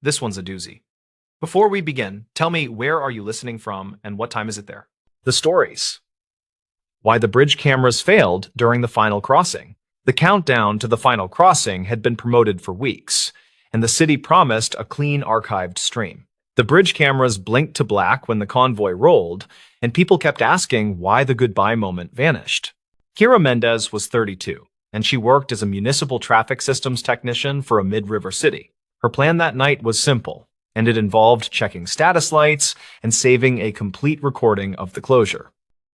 This one's a doozy. Before we begin, tell me, where are you listening from and what time is it there? The stories. Why the bridge cameras failed during the final crossing. The countdown to the final crossing had been promoted for weeks, and the city promised a clean archived stream. The bridge cameras blinked to black when the convoy rolled, and people kept asking why the goodbye moment vanished. Kira Mendez was 32, and she worked as a municipal traffic systems technician for a mid-river city. Her plan that night was simple, and it involved checking status lights and saving a complete recording of the closure.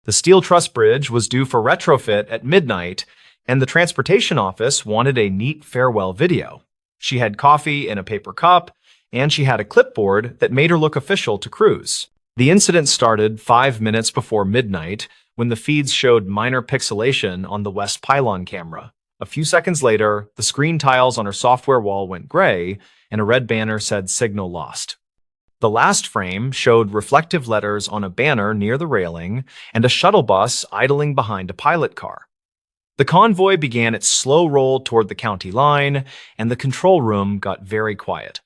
The steel truss bridge was due for retrofit at midnight, and the transportation office wanted a neat farewell video. She had coffee in a paper cup, and she had a clipboard that made her look official to crews. The incident started 5 minutes before midnight when the feeds showed minor pixelation on the west pylon camera. A few seconds later, the screen tiles on her software wall went gray, and a red banner said "Signal lost." The last frame showed reflective letters on a banner near the railing and a shuttle bus idling behind a pilot car. The convoy began its slow roll toward the county line, and the control room got very quiet.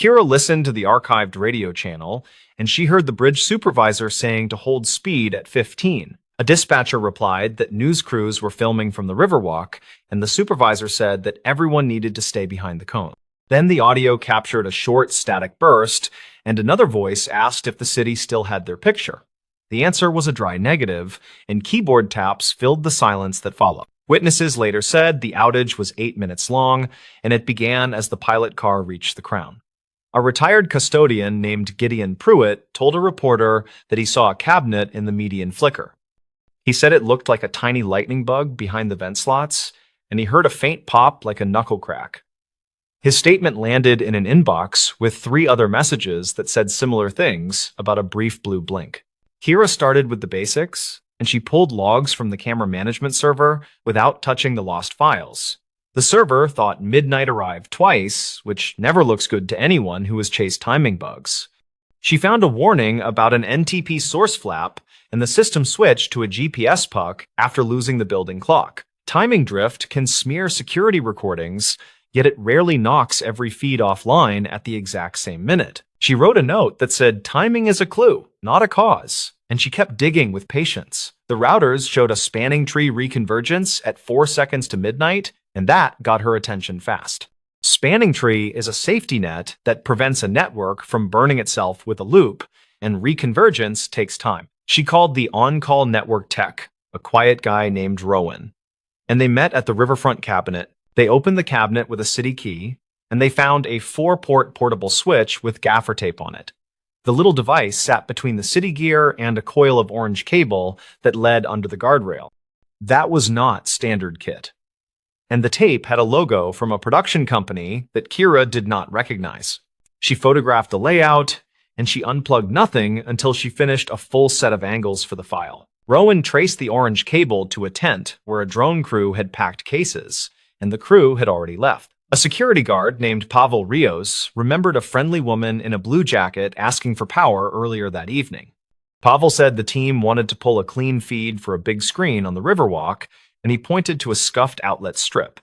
Kira listened to the archived radio channel, and she heard the bridge supervisor saying to hold speed at 15. A dispatcher replied that news crews were filming from the Riverwalk, and the supervisor said that everyone needed to stay behind the cone. Then the audio captured a short static burst, and another voice asked if the city still had their picture. The answer was a dry negative, and keyboard taps filled the silence that followed. Witnesses later said the outage was 8 minutes long, and it began as the pilot car reached the crown. A retired custodian named Gideon Pruitt told a reporter that he saw a cabinet in the median flicker. He said it looked like a tiny lightning bug behind the vent slots, and he heard a faint pop like a knuckle crack. His statement landed in an inbox with 3 other messages that said similar things about a brief blue blink. Kira started with the basics, and she pulled logs from the camera management server without touching the lost files. The server thought midnight arrived twice, which never looks good to anyone who has chased timing bugs. She found a warning about an NTP source flap, and the system switched to a GPS puck after losing the building clock. Timing drift can smear security recordings, yet it rarely knocks every feed offline at the exact same minute. She wrote a note that said timing is a clue, not a cause, and she kept digging with patience. The routers showed a spanning tree reconvergence at 4 seconds to midnight, and that got her attention fast. Spanning tree is a safety net that prevents a network from burning itself with a loop, and reconvergence takes time. She called the on-call network tech, a quiet guy named Rowan, and they met at the Riverfront cabinet. They opened the cabinet with a city key, and they found a 4-port portable switch with gaffer tape on it. The little device sat between the city gear and a coil of orange cable that led under the guardrail. That was not standard kit. And the tape had a logo from a production company that Kira did not recognize. She photographed the layout, and she unplugged nothing until she finished a full set of angles for the file. Rowan traced the orange cable to a tent where a drone crew had packed cases, and the crew had already left. A security guard named Pavel Rios remembered a friendly woman in a blue jacket asking for power earlier that evening. Pavel said the team wanted to pull a clean feed for a big screen on the Riverwalk, and he pointed to a scuffed outlet strip.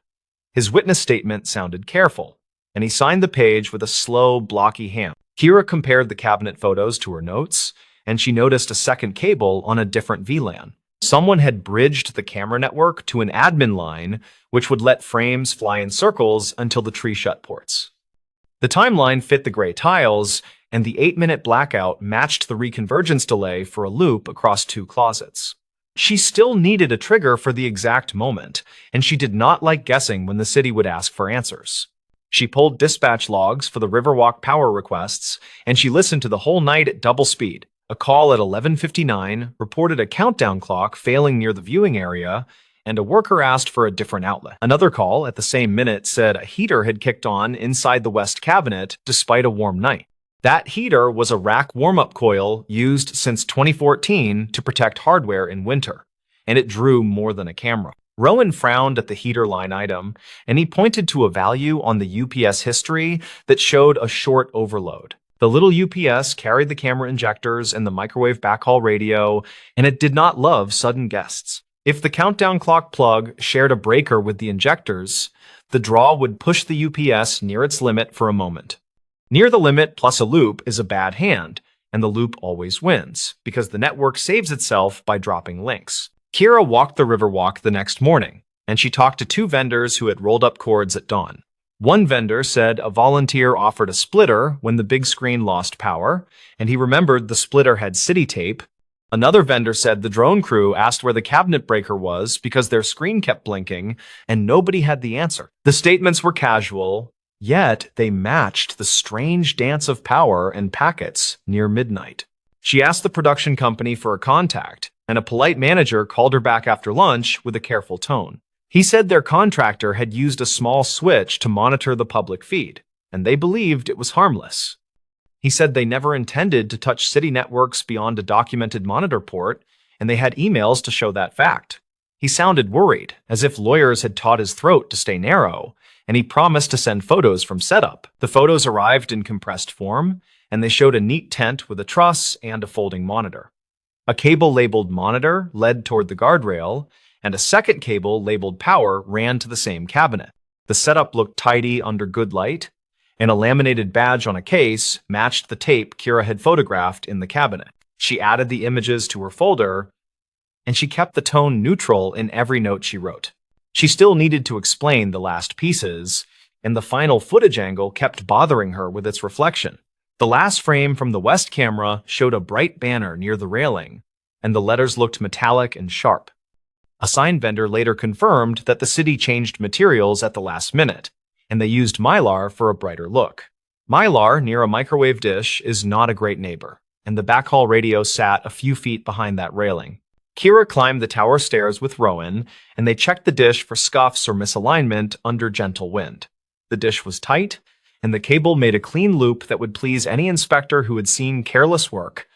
His witness statement sounded careful, and he signed the page with a slow, blocky hand. Kira compared the cabinet photos to her notes, and she noticed a second cable on a different VLAN. Someone had bridged the camera network to an admin line, which would let frames fly in circles until the tree shut ports. The timeline fit the gray tiles, and the 8-minute blackout matched the reconvergence delay for a loop across 2 closets. She still needed a trigger for the exact moment, and she did not like guessing when the city would ask for answers. She pulled dispatch logs for the Riverwalk power requests, and she listened to the whole night at double speed. A call at 11:59 reported a countdown clock failing near the viewing area, and a worker asked for a different outlet. Another call at the same minute said a heater had kicked on inside the west cabinet despite a warm night. That heater was a rack warm-up coil used since 2014 to protect hardware in winter, and it drew more than a camera. Rowan frowned at the heater line item, and he pointed to a value on the UPS history that showed a short overload. The little UPS carried the camera injectors and the microwave backhaul radio, and it did not love sudden guests. If the countdown clock plug shared a breaker with the injectors, the draw would push the UPS near its limit for a moment. Near the limit plus a loop is a bad hand, and the loop always wins, because the network saves itself by dropping links. Kira walked the Riverwalk the next morning, and she talked to two vendors who had rolled up cords at dawn. One vendor said a volunteer offered a splitter when the big screen lost power, and he remembered the splitter had city tape. Another vendor said the drone crew asked where the cabinet breaker was because their screen kept blinking, and nobody had the answer. The statements were casual, yet they matched the strange dance of power and packets near midnight. She asked the production company for a contact, and a polite manager called her back after lunch with a careful tone. He said their contractor had used a small switch to monitor the public feed, and they believed it was harmless. He said they never intended to touch city networks beyond a documented monitor port, and they had emails to show that fact. He sounded worried, as if lawyers had taught his throat to stay narrow, and he promised to send photos from setup. The photos arrived in compressed form, and they showed a neat tent with a truss and a folding monitor. A cable labeled monitor led toward the guardrail, and a second cable labeled power ran to the same cabinet. The setup looked tidy under good light, and a laminated badge on a case matched the tape Kira had photographed in the cabinet. She added the images to her folder, and she kept the tone neutral in every note she wrote. She still needed to explain the last pieces, and the final footage angle kept bothering her with its reflection. The last frame from the west camera showed a bright banner near the railing, and the letters looked metallic and sharp. A sign vendor later confirmed that the city changed materials at the last minute, and they used Mylar for a brighter look. Mylar near a microwave dish is not a great neighbor, and the backhaul radio sat a few feet behind that railing. Kira climbed the tower stairs with Rowan, and they checked the dish for scuffs or misalignment under gentle wind. The dish was tight, and the cable made a clean loop that would please any inspector who had seen careless work.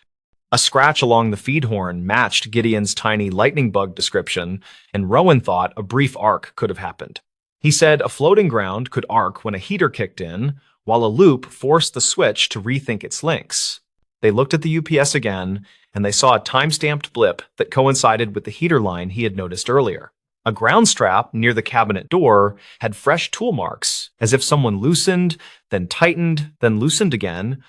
A scratch along the feed horn matched Gideon's tiny lightning bug description, and Rowan thought a brief arc could have happened. He said a floating ground could arc when a heater kicked in, while a loop forced the switch to rethink its links. They looked at the UPS again, and they saw a time-stamped blip that coincided with the heater line he had noticed earlier. A ground strap near the cabinet door had fresh tool marks, as if someone loosened, then tightened, then loosened again.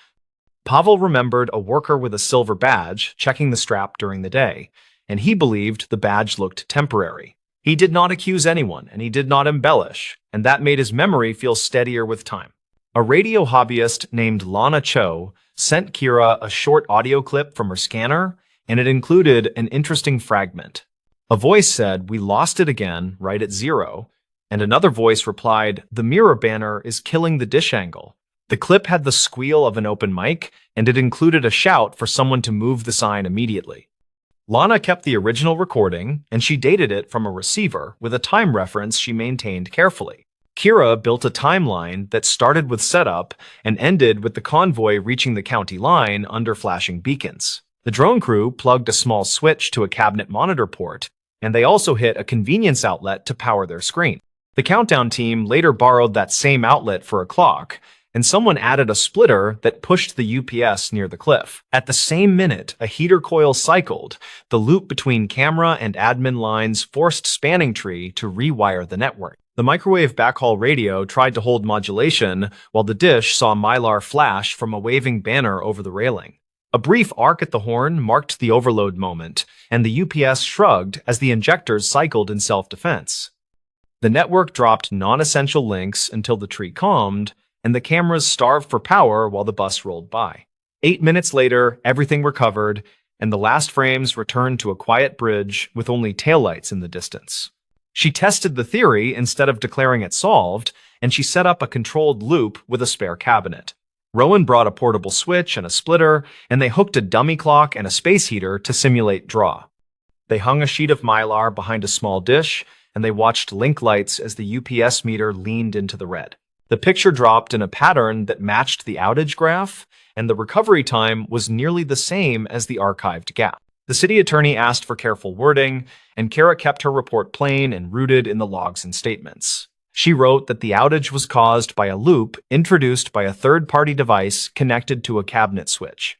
Pavel remembered a worker with a silver badge checking the strap during the day, and he believed the badge looked temporary. He did not accuse anyone, and he did not embellish, and that made his memory feel steadier with time. A radio hobbyist named Lana Cho sent Kira a short audio clip from her scanner, and it included an interesting fragment. A voice said, "We lost it again, right at 0, and another voice replied, "The mirror banner is killing the dish angle." The clip had the squeal of an open mic, and it included a shout for someone to move the sign immediately. Lana kept the original recording, and she dated it from a receiver with a time reference she maintained carefully. Kira built a timeline that started with setup and ended with the convoy reaching the county line under flashing beacons. The drone crew plugged a small switch to a cabinet monitor port, and they also hit a convenience outlet to power their screen. The countdown team later borrowed that same outlet for a clock, and someone added a splitter that pushed the UPS near the cliff. At the same minute, a heater coil cycled. The loop between camera and admin lines forced Spanning Tree to rewire the network. The microwave backhaul radio tried to hold modulation, while the dish saw Mylar flash from a waving banner over the railing. A brief arc at the horn marked the overload moment, and the UPS shrugged as the injectors cycled in self-defense. The network dropped non-essential links until the tree calmed, and the cameras starved for power while the bus rolled by. 8 minutes later, everything recovered, and the last frames returned to a quiet bridge with only taillights in the distance. She tested the theory instead of declaring it solved, and she set up a controlled loop with a spare cabinet. Rowan brought a portable switch and a splitter, and they hooked a dummy clock and a space heater to simulate draw. They hung a sheet of Mylar behind a small dish, and they watched link lights as the UPS meter leaned into the red. The picture dropped in a pattern that matched the outage graph, and the recovery time was nearly the same as the archived gap. The city attorney asked for careful wording, and Kara kept her report plain and rooted in the logs and statements. She wrote that the outage was caused by a loop introduced by a third-party device connected to a cabinet switch.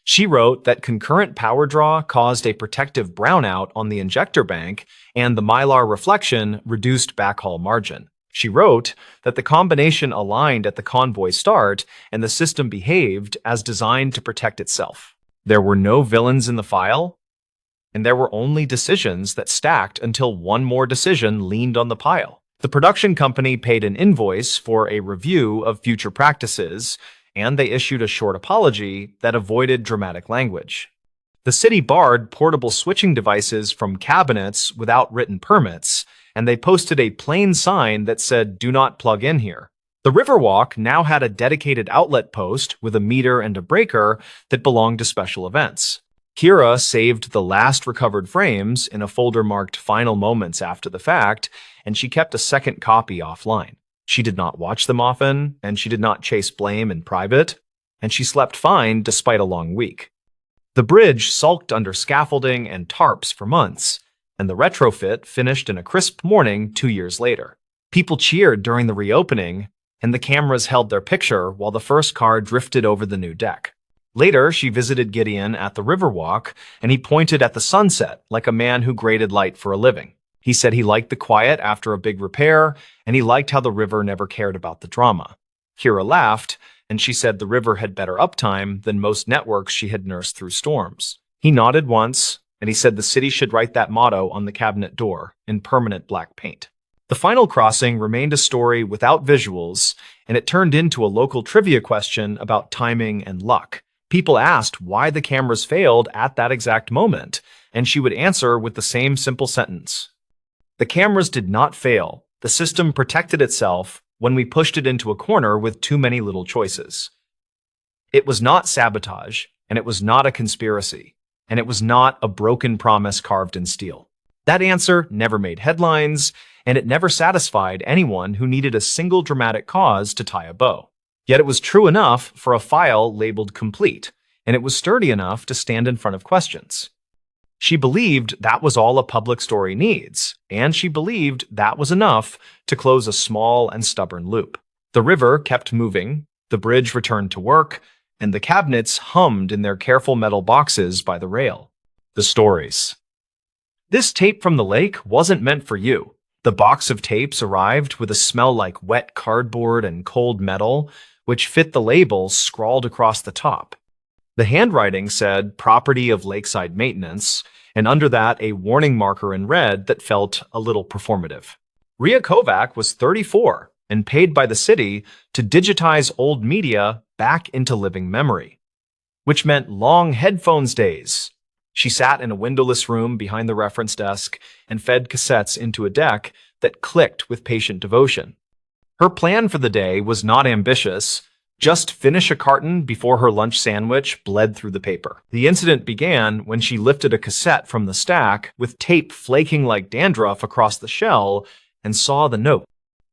She wrote that concurrent power draw caused a protective brownout on the injector bank, and the Mylar reflection reduced backhaul margin. She wrote that the combination aligned at the convoy start and the system behaved as designed to protect itself. There were no villains in the file, and there were only decisions that stacked until one more decision leaned on the pile. The production company paid an invoice for a review of future practices, and they issued a short apology that avoided dramatic language. The city barred portable switching devices from cabinets without written permits, and they posted a plain sign that said, "Do not plug in here." The Riverwalk now had a dedicated outlet post with a meter and a breaker that belonged to special events. Kira saved the last recovered frames in a folder marked Final Moments after the fact, and she kept a second copy offline. She did not watch them often, and she did not chase blame in private, and she slept fine despite a long week. The bridge sulked under scaffolding and tarps for months, and the retrofit finished in a crisp morning 2 years later. People cheered during the reopening, and the cameras held their picture while the first car drifted over the new deck. Later, she visited Gideon at the Riverwalk, and he pointed at the sunset like a man who graded light for a living. He said he liked the quiet after a big repair, and he liked how the river never cared about the drama. Kira laughed, and she said the river had better uptime than most networks she had nursed through storms. He nodded once, and he said the city should write that motto on the cabinet door in permanent black paint. The final crossing remained a story without visuals, and it turned into a local trivia question about timing and luck. People asked why the cameras failed at that exact moment, and she would answer with the same simple sentence. The cameras did not fail. The system protected itself when we pushed it into a corner with too many little choices. It was not sabotage, and it was not a conspiracy, and it was not a broken promise carved in steel. That answer never made headlines, and it never satisfied anyone who needed a single dramatic cause to tie a bow. Yet it was true enough for a file labeled complete, and it was sturdy enough to stand in front of questions. She believed that was all a public story needs, and she believed that was enough to close a small and stubborn loop. The river kept moving, the bridge returned to work, and the cabinets hummed in their careful metal boxes by the rail. The stories. This tape from the lake wasn't meant for you. The box of tapes arrived with a smell like wet cardboard and cold metal, which fit the labels scrawled across the top. The handwriting said property of lakeside maintenance, and under that a warning marker in red that felt a little performative. Ria Kovac was 34 and paid by the city to digitize old media back into living memory, which meant long headphones days. She sat in a windowless room behind the reference desk and fed cassettes into a deck that clicked with patient devotion. Her plan for the day was not ambitious. Just finish a carton before her lunch sandwich bled through the paper. The incident began when she lifted a cassette from the stack with tape flaking like dandruff across the shell and saw the note.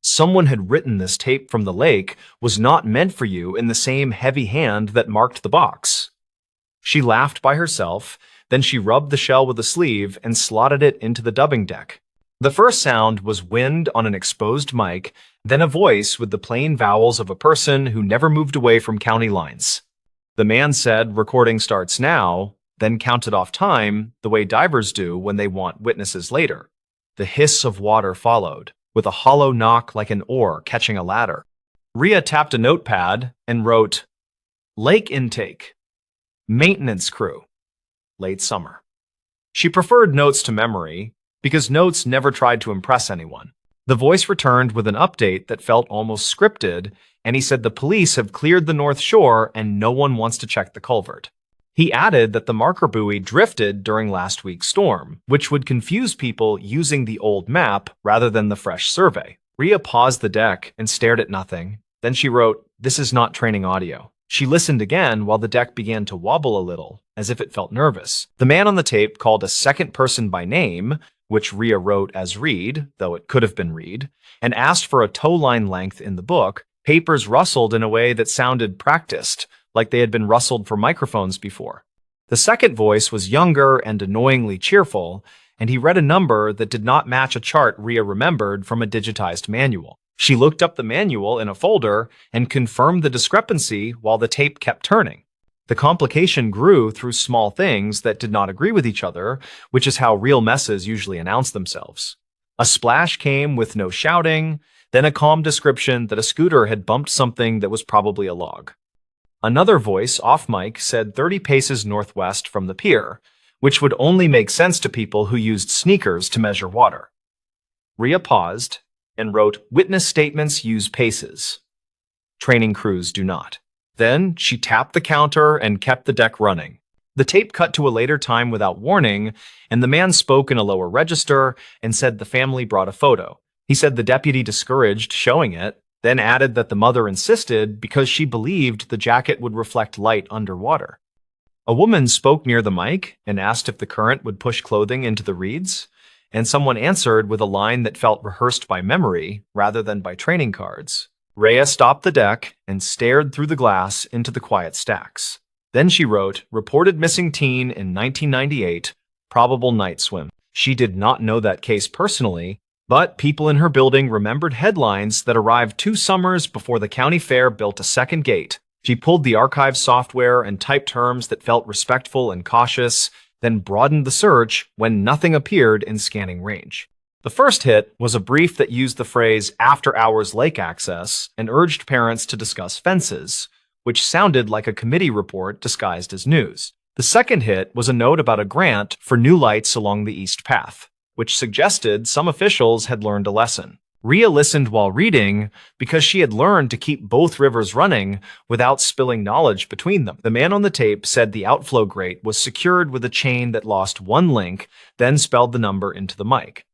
Someone had written this tape from the lake was not meant for you in the same heavy hand that marked the box. She laughed by herself, then she rubbed the shell with a sleeve and slotted it into the dubbing deck. The first sound was wind on an exposed mic, then a voice with the plain vowels of a person who never moved away from county lines. The man said, "Recording starts now," then counted off time the way divers do when they want witnesses later. The hiss of water followed, with a hollow knock like an oar catching a ladder. Ria tapped a notepad and wrote, "Lake intake, maintenance crew, late summer." She preferred notes to memory, because notes never tried to impress anyone. The voice returned with an update that felt almost scripted, and he said the police have cleared the North Shore and no one wants to check the culvert. He added that the marker buoy drifted during last week's storm, which would confuse people using the old map rather than the fresh survey. Ria paused the deck and stared at nothing. Then she wrote, "This is not training audio." She listened again while the deck began to wobble a little, as if it felt nervous. The man on the tape called a second person by name, which Ria wrote as Reed, though it could have been Reed, and asked for a tow line length in the book. Papers rustled in a way that sounded practiced, like they had been rustled for microphones before. The second voice was younger and annoyingly cheerful, and he read a number that did not match a chart Ria remembered from a digitized manual. She looked up the manual in a folder and confirmed the discrepancy while the tape kept turning. The complication grew through small things that did not agree with each other, which is how real messes usually announce themselves. A splash came with no shouting, Then a calm description that a scooter had bumped something that was probably a log. Another voice, off mic, said 30 paces northwest from the pier, which would only make sense to people who used sneakers to measure water. Rhea paused and wrote, "Witness statements use paces. Training crews do not." Then she tapped the counter and kept the deck running. The tape cut to a later time without warning, and the man spoke in a lower register and said the family brought a photo. He said the deputy discouraged showing it, then added that the mother insisted because she believed the jacket would reflect light underwater. A woman spoke near the mic and asked if the current would push clothing into the reeds, and someone answered with a line that felt rehearsed by memory rather than by training cards. Rhea stopped the deck and stared through the glass into the quiet stacks. Then she wrote, "Reported missing teen in 1998, probable night swim." She did not know that case personally, but people in her building remembered headlines that arrived 2 summers before the county fair built a second gate. She pulled the archive software and typed terms that felt respectful and cautious, then broadened the search when nothing appeared in scanning range. The first hit was a brief that used the phrase after-hours lake access and urged parents to discuss fences, which sounded like a committee report disguised as news. The second hit was a note about a grant for new lights along the East Path, which suggested some officials had learned a lesson. Rhea listened while reading because she had learned to keep both rivers running without spilling knowledge between them. The man on the tape said the outflow grate was secured with a chain that lost one link, then spelled the number into the mic.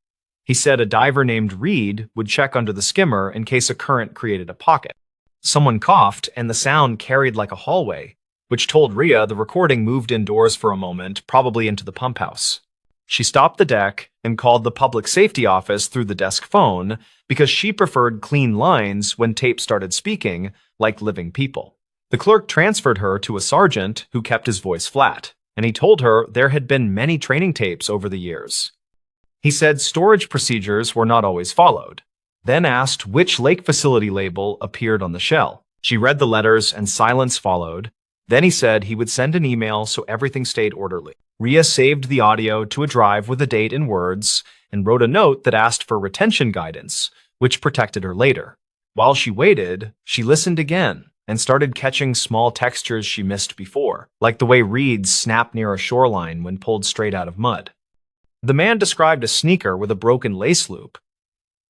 He said a diver named Reed would check under the skimmer in case a current created a pocket. Someone coughed, and the sound carried like a hallway, which told Rhea the recording moved indoors for a moment, probably into the pump house. She stopped the deck and called the public safety office through the desk phone because she preferred clean lines when tape started speaking like living people. The clerk transferred her to a sergeant who kept his voice flat, and he told her there had been many training tapes over the years. He said storage procedures were not always followed, then asked which lake facility label appeared on the shell. She read the letters and silence followed. Then he said he would send an email so everything stayed orderly. Rhea saved the audio to a drive with a date and words and wrote a note that asked for retention guidance, which protected her later. While she waited, she listened again and started catching small textures she missed before, like the way reeds snap near a shoreline when pulled straight out of mud. The man described a sneaker with a broken lace loop,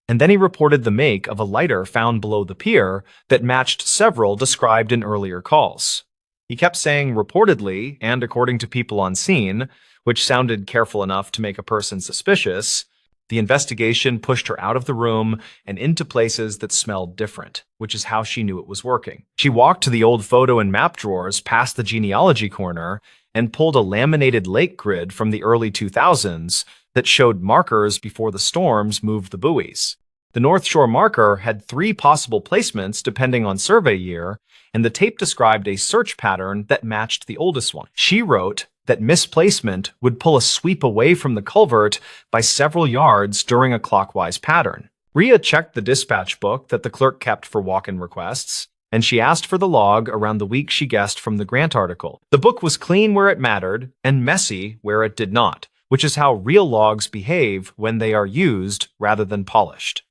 and then he reported the make of a lighter found below the pier that matched several described in earlier calls. He kept saying reportedly and according to people on scene, which sounded careful enough to make a person suspicious. The investigation pushed her out of the room and into places that smelled different, which is how she knew it was working. She walked to the old photo and map drawers past the genealogy corner and pulled a laminated lake grid from the early 2000s that showed markers before the storms moved the buoys. The North Shore marker had 3 possible placements depending on survey year, and the tape described a search pattern that matched the oldest one. She wrote that misplacement would pull a sweep away from the culvert by several yards during a clockwise pattern. Rhea checked the dispatch book that the clerk kept for walk-in requests, and she asked for the log around the week she guessed from the grant article. The book was clean where it mattered and messy where it did not, which is how real logs behave when they are used rather than polished.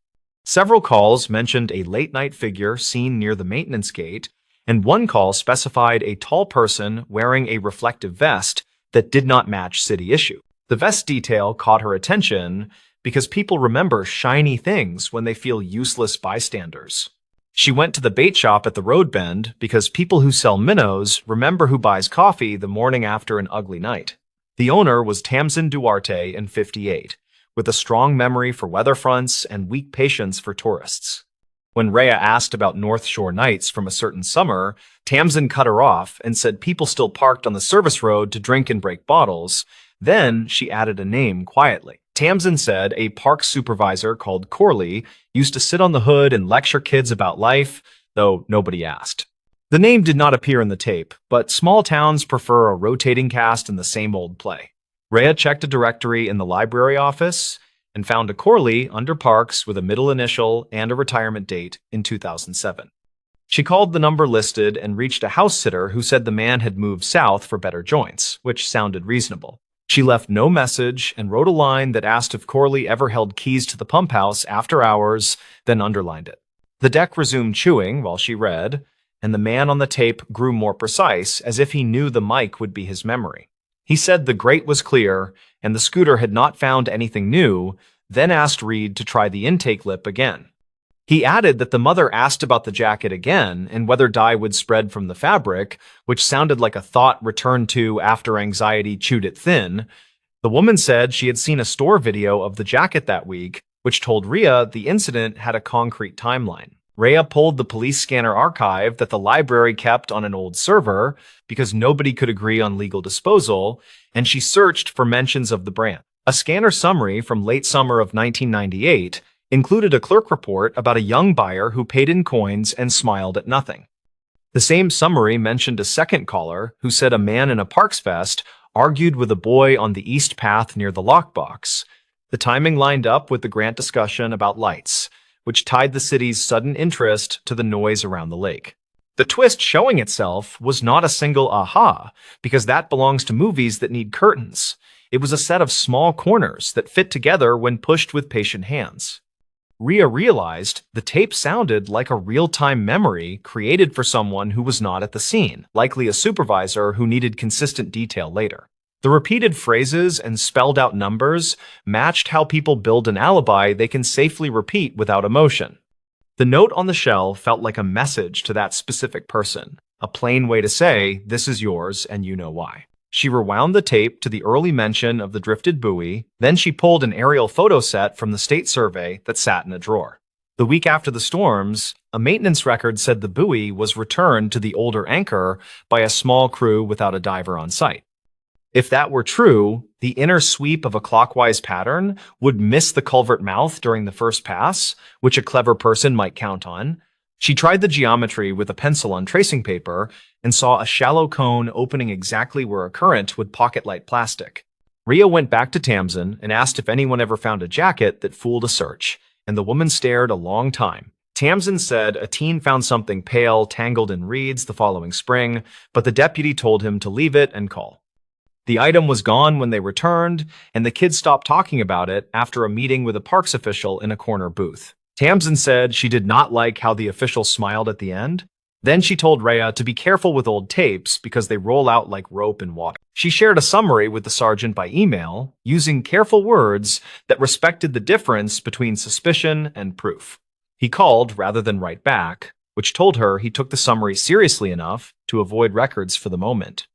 Several calls mentioned a late-night figure seen near the maintenance gate, and one call specified a tall person wearing a reflective vest that did not match city issue. The vest detail caught her attention because people remember shiny things when they feel useless bystanders. She went to the bait shop at the road bend because people who sell minnows remember who buys coffee the morning after an ugly night. The owner was Tamsin Duarte in 58, with a strong memory for weather fronts and weak patience for tourists. When Rhea asked about North Shore nights from a certain summer, Tamsin cut her off and said people still parked on the service road to drink and break bottles. Then she added a name quietly. Tamsin said a park supervisor called Corley used to sit on the hood and lecture kids about life, though nobody asked. The name did not appear in the tape, but small towns prefer a rotating cast in the same old play. Rhea checked a directory in the library office and found a Corley under Parks with a middle initial and a retirement date in 2007. She called the number listed and reached a house sitter who said the man had moved south for better joints, which sounded reasonable. She left no message and wrote a line that asked if Corley ever held keys to the pump house after hours, then underlined it. The deck resumed chewing while she read, and the man on the tape grew more precise, as if he knew the mic would be his memory. He said the grate was clear, and the scooter had not found anything new, then asked Reed to try the intake lip again. He added that the mother asked about the jacket again and whether dye would spread from the fabric, which sounded like a thought returned to after anxiety chewed it thin. The woman said she had seen a store video of the jacket that week, which told Rhea the incident had a concrete timeline. Rhea pulled the police scanner archive that the library kept on an old server because nobody could agree on legal disposal, and she searched for mentions of the brand. A scanner summary from late summer of 1998 included a clerk report about a young buyer who paid in coins and smiled at nothing. The same summary mentioned a second caller who said a man in a Parks vest argued with a boy on the east path near the lockbox. The timing lined up with the grant discussion about lights, which tied the city's sudden interest to the noise around the lake. The twist showing itself was not a single aha, because that belongs to movies that need curtains. It was a set of small corners that fit together when pushed with patient hands. Rhea realized the tape sounded like a real-time memory created for someone who was not at the scene, likely a supervisor who needed consistent detail later. The repeated phrases and spelled-out numbers matched how people build an alibi they can safely repeat without emotion. The note on the shell felt like a message to that specific person, a plain way to say, "This is yours and you know why." She rewound the tape to the early mention of the drifted buoy, then she pulled an aerial photo set from the state survey that sat in a drawer. The week after the storms, a maintenance record said the buoy was returned to the older anchor by a small crew without a diver on site. If that were true, the inner sweep of a clockwise pattern would miss the culvert mouth during the first pass, which a clever person might count on. She tried the geometry with a pencil on tracing paper and saw a shallow cone opening exactly where a current would pocket-light plastic. Rhea went back to Tamsin and asked if anyone ever found a jacket that fooled a search, and the woman stared a long time. Tamsin said a teen found something pale tangled in reeds the following spring, but the deputy told him to leave it and call. The item was gone when they returned, and the kids stopped talking about it after a meeting with a parks official in a corner booth. Tamsin said she did not like how the official smiled at the end. Then she told Rhea to be careful with old tapes because they roll out like rope in water. She shared a summary with the sergeant by email, using careful words that respected the difference between suspicion and proof. He called rather than write back, which told her he took the summary seriously enough to avoid records for the moment.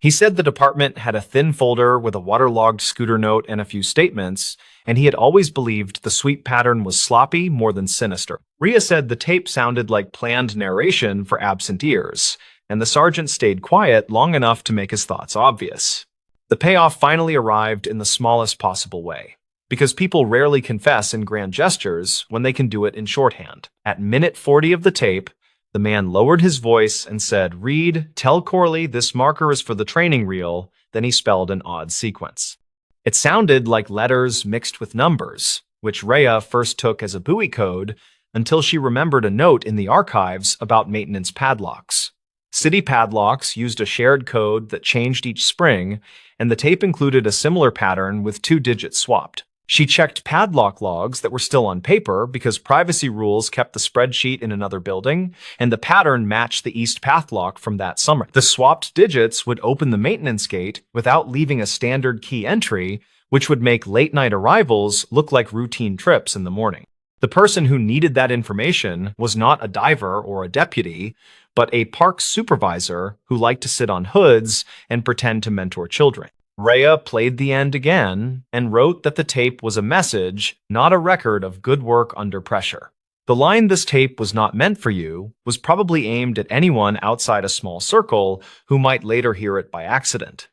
He said the department had a thin folder with a waterlogged scooter note and a few statements, and he had always believed the sweep pattern was sloppy more than sinister. Rhea said the tape sounded like planned narration for absent ears, and the sergeant stayed quiet long enough to make his thoughts obvious. The payoff finally arrived in the smallest possible way, because people rarely confess in grand gestures when they can do it in shorthand. At minute 40 of the tape, the man lowered his voice and said, "Reed, tell Corley this marker is for the training reel." Then he spelled an odd sequence. It sounded like letters mixed with numbers, which Rhea first took as a buoy code until she remembered a note in the archives about maintenance padlocks. City padlocks used a shared code that changed each spring, and the tape included a similar pattern with 2 digits swapped. She checked padlock logs that were still on paper because privacy rules kept the spreadsheet in another building, and the pattern matched the East Path lock from that summer. The swapped digits would open the maintenance gate without leaving a standard key entry, which would make late-night arrivals look like routine trips in the morning. The person who needed that information was not a diver or a deputy, but a park supervisor who liked to sit on hoods and pretend to mentor children. Rhea played the end again and wrote that the tape was a message, not a record of good work under pressure. The line "this tape was not meant for you" was probably aimed at anyone outside a small circle who might later hear it by accident.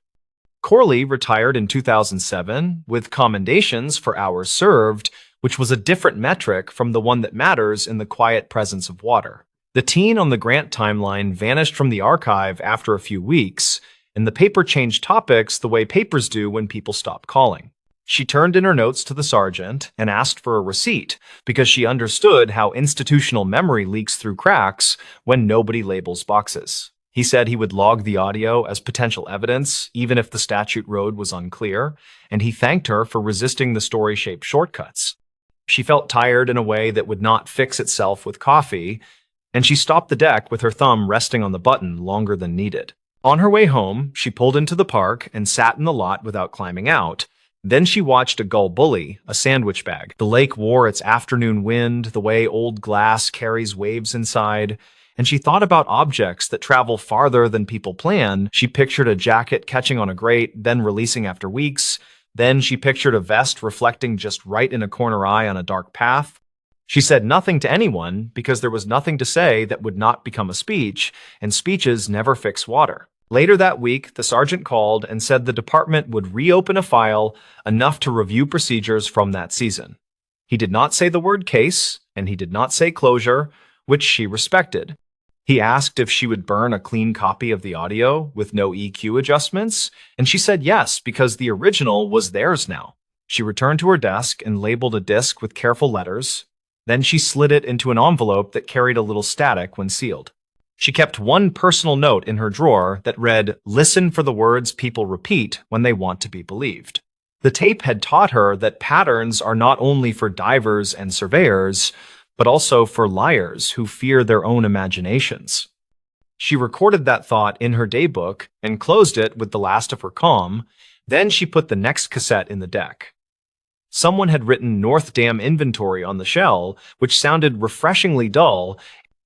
Corley retired in 2007 with commendations for hours served, which was a different metric from the one that matters in the quiet presence of water. The teen on the grant timeline vanished from the archive after a few weeks, and the paper changed topics the way papers do when people stop calling. She turned in her notes to the sergeant and asked for a receipt because she understood how institutional memory leaks through cracks when nobody labels boxes. He said he would log the audio as potential evidence, even if the statute road was unclear, and he thanked her for resisting the story-shaped shortcuts. She felt tired in a way that would not fix itself with coffee, and she stopped the deck with her thumb resting on the button longer than needed. On her way home, she pulled into the park and sat in the lot without climbing out. Then she watched a gull bully a sandwich bag. The lake wore its afternoon wind, the way old glass carries waves inside, and she thought about objects that travel farther than people plan. She pictured a jacket catching on a grate, then releasing after weeks. Then she pictured a vest reflecting just right in a corner eye on a dark path. She said nothing to anyone because there was nothing to say that would not become a speech, and speeches never fix water. Later that week, the sergeant called and said the department would reopen a file enough to review procedures from that season. He did not say the word case, and he did not say closure, which she respected. He asked if she would burn a clean copy of the audio with no EQ adjustments, and she said yes because the original was theirs now. She returned to her desk and labeled a disc with careful letters. Then she slid it into an envelope that carried a little static when sealed. She kept one personal note in her drawer that read, "Listen for the words people repeat when they want to be believed." The tape had taught her that patterns are not only for divers and surveyors, but also for liars who fear their own imaginations. She recorded that thought in her daybook and closed it with the last of her calm. Then she put the next cassette in the deck. Someone had written North Dam Inventory on the shell, which sounded refreshingly dull.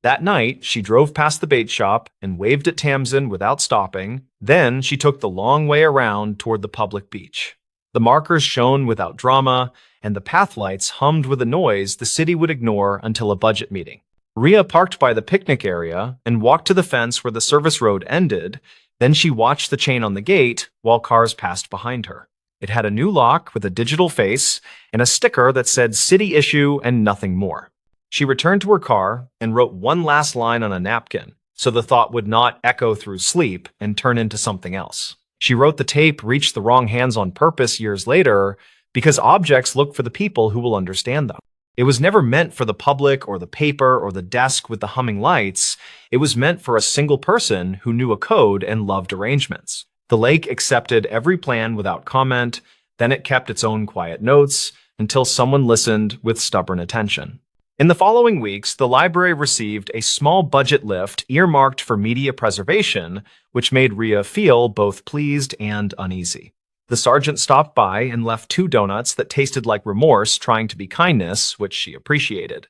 That night, she drove past the bait shop and waved at Tamsin without stopping. Then she took the long way around toward the public beach. The markers shone without drama, and the path lights hummed with a noise the city would ignore until a budget meeting. Rhea parked by the picnic area and walked to the fence where the service road ended. Then she watched the chain on the gate while cars passed behind her. It had a new lock with a digital face and a sticker that said city issue and nothing more. She returned to her car and wrote one last line on a napkin, so the thought would not echo through sleep and turn into something else. She wrote the tape reached the wrong hands on purpose years later because objects look for the people who will understand them. It was never meant for the public or the paper or the desk with the humming lights. It was meant for a single person who knew a code and loved arrangements. The lake accepted every plan without comment, then it kept its own quiet notes until someone listened with stubborn attention. In the following weeks, the library received a small budget lift earmarked for media preservation, which made Rhea feel both pleased and uneasy. The sergeant stopped by and left 2 donuts that tasted like remorse trying to be kindness, which she appreciated.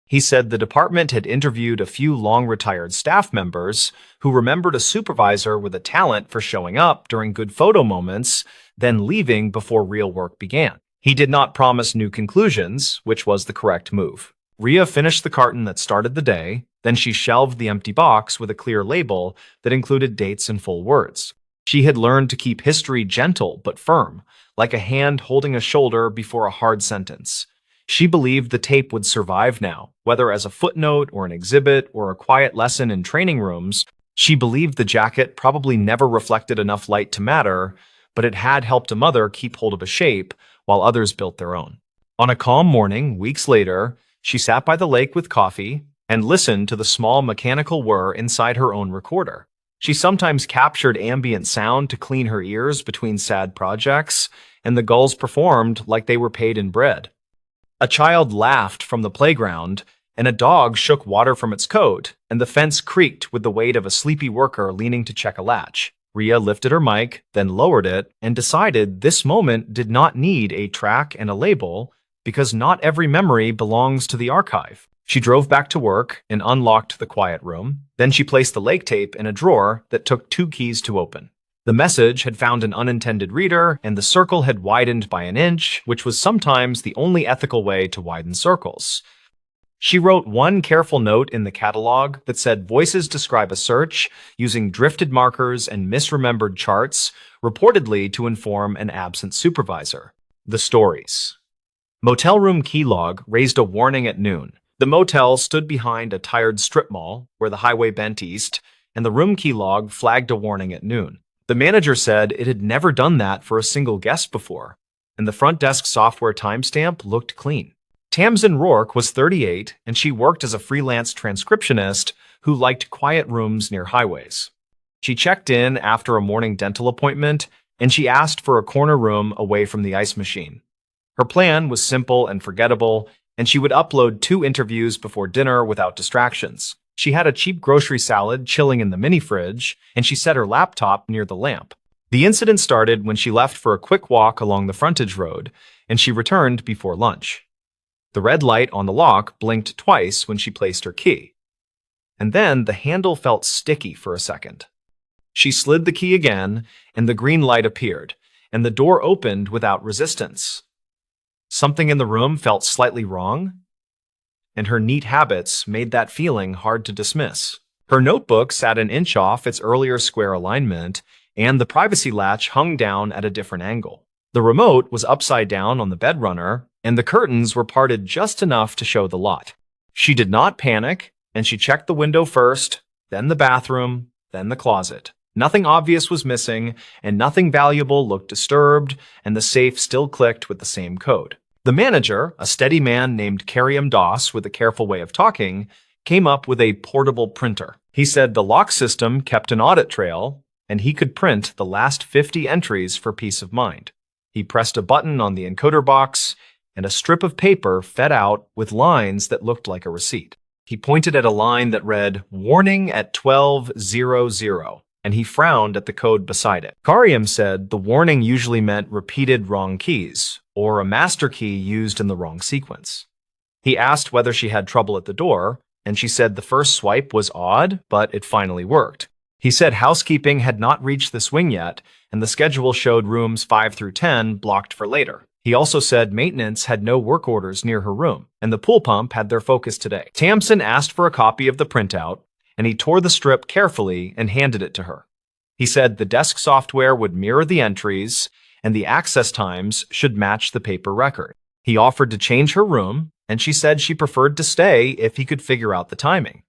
He said the department had interviewed a few long-retired staff members who remembered a supervisor with a talent for showing up during good photo moments, then leaving before real work began. He did not promise new conclusions, which was the correct move. Rhea finished the carton that started the day, then she shelved the empty box with a clear label that included dates and full words. She had learned to keep history gentle but firm, like a hand holding a shoulder before a hard sentence. She believed the tape would survive now, whether as a footnote or an exhibit or a quiet lesson in training rooms. She believed the jacket probably never reflected enough light to matter, but it had helped a mother keep hold of a shape while others built their own. On a calm morning, weeks later, she sat by the lake with coffee and listened to the small mechanical whir inside her own recorder. She sometimes captured ambient sound to clean her ears between sad projects, and the gulls performed like they were paid in bread. A child laughed from the playground, and a dog shook water from its coat, and the fence creaked with the weight of a sleepy worker leaning to check a latch. Rhea lifted her mic, then lowered it, and decided this moment did not need a track and a label, because not every memory belongs to the archive. She drove back to work and unlocked the quiet room. Then she placed the lake tape in a drawer that took 2 keys to open. The message had found an unintended reader, and the circle had widened by an inch, which was sometimes the only ethical way to widen circles. She wrote one careful note in the catalog that said voices describe a search using drifted markers and misremembered charts, reportedly to inform an absent supervisor. The stories. Motel room key log raised a warning at noon. The motel stood behind a tired strip mall where the highway bent east, and the room key log flagged a warning at noon. The manager said it had never done that for a single guest before, and the front desk software timestamp looked clean. Tamsin Rourke was 38, and she worked as a freelance transcriptionist who liked quiet rooms near highways. She checked in after a morning dental appointment, and she asked for a corner room away from the ice machine. Her plan was simple and forgettable, and she would upload 2 interviews before dinner without distractions. She had a cheap grocery salad chilling in the mini fridge, and she set her laptop near the lamp. The incident started when she left for a quick walk along the frontage road, and she returned before lunch. The red light on the lock blinked twice when she placed her key. And then the handle felt sticky for a second. She slid the key again, and the green light appeared, and the door opened without resistance. Something in the room felt slightly wrong, and her neat habits made that feeling hard to dismiss. Her notebook sat an inch off its earlier square alignment, and the privacy latch hung down at a different angle. The remote was upside down on the bed runner, and the curtains were parted just enough to show the lot. She did not panic, and she checked the window first, then the bathroom, then the closet. Nothing obvious was missing, and nothing valuable looked disturbed, and the safe still clicked with the same code. The manager, a steady man named Karim Doss with a careful way of talking, came up with a portable printer. He said the lock system kept an audit trail, and he could print the last 50 entries for peace of mind. He pressed a button on the encoder box, and a strip of paper fed out with lines that looked like a receipt. He pointed at a line that read, "Warning at 12:00. And he frowned at the code beside it. Karim said the warning usually meant repeated wrong keys, or a master key used in the wrong sequence. He asked whether she had trouble at the door, and she said the first swipe was odd, but it finally worked. He said housekeeping had not reached the swing yet, and the schedule showed rooms 5 through 10 blocked for later. He also said maintenance had no work orders near her room, and the pool pump had their focus today. Tamsin asked for a copy of the printout, and he tore the strip carefully and handed it to her. He said the desk software would mirror the entries, and the access times should match the paper record. He offered to change her room, and she said she preferred to stay if he could figure out the timing.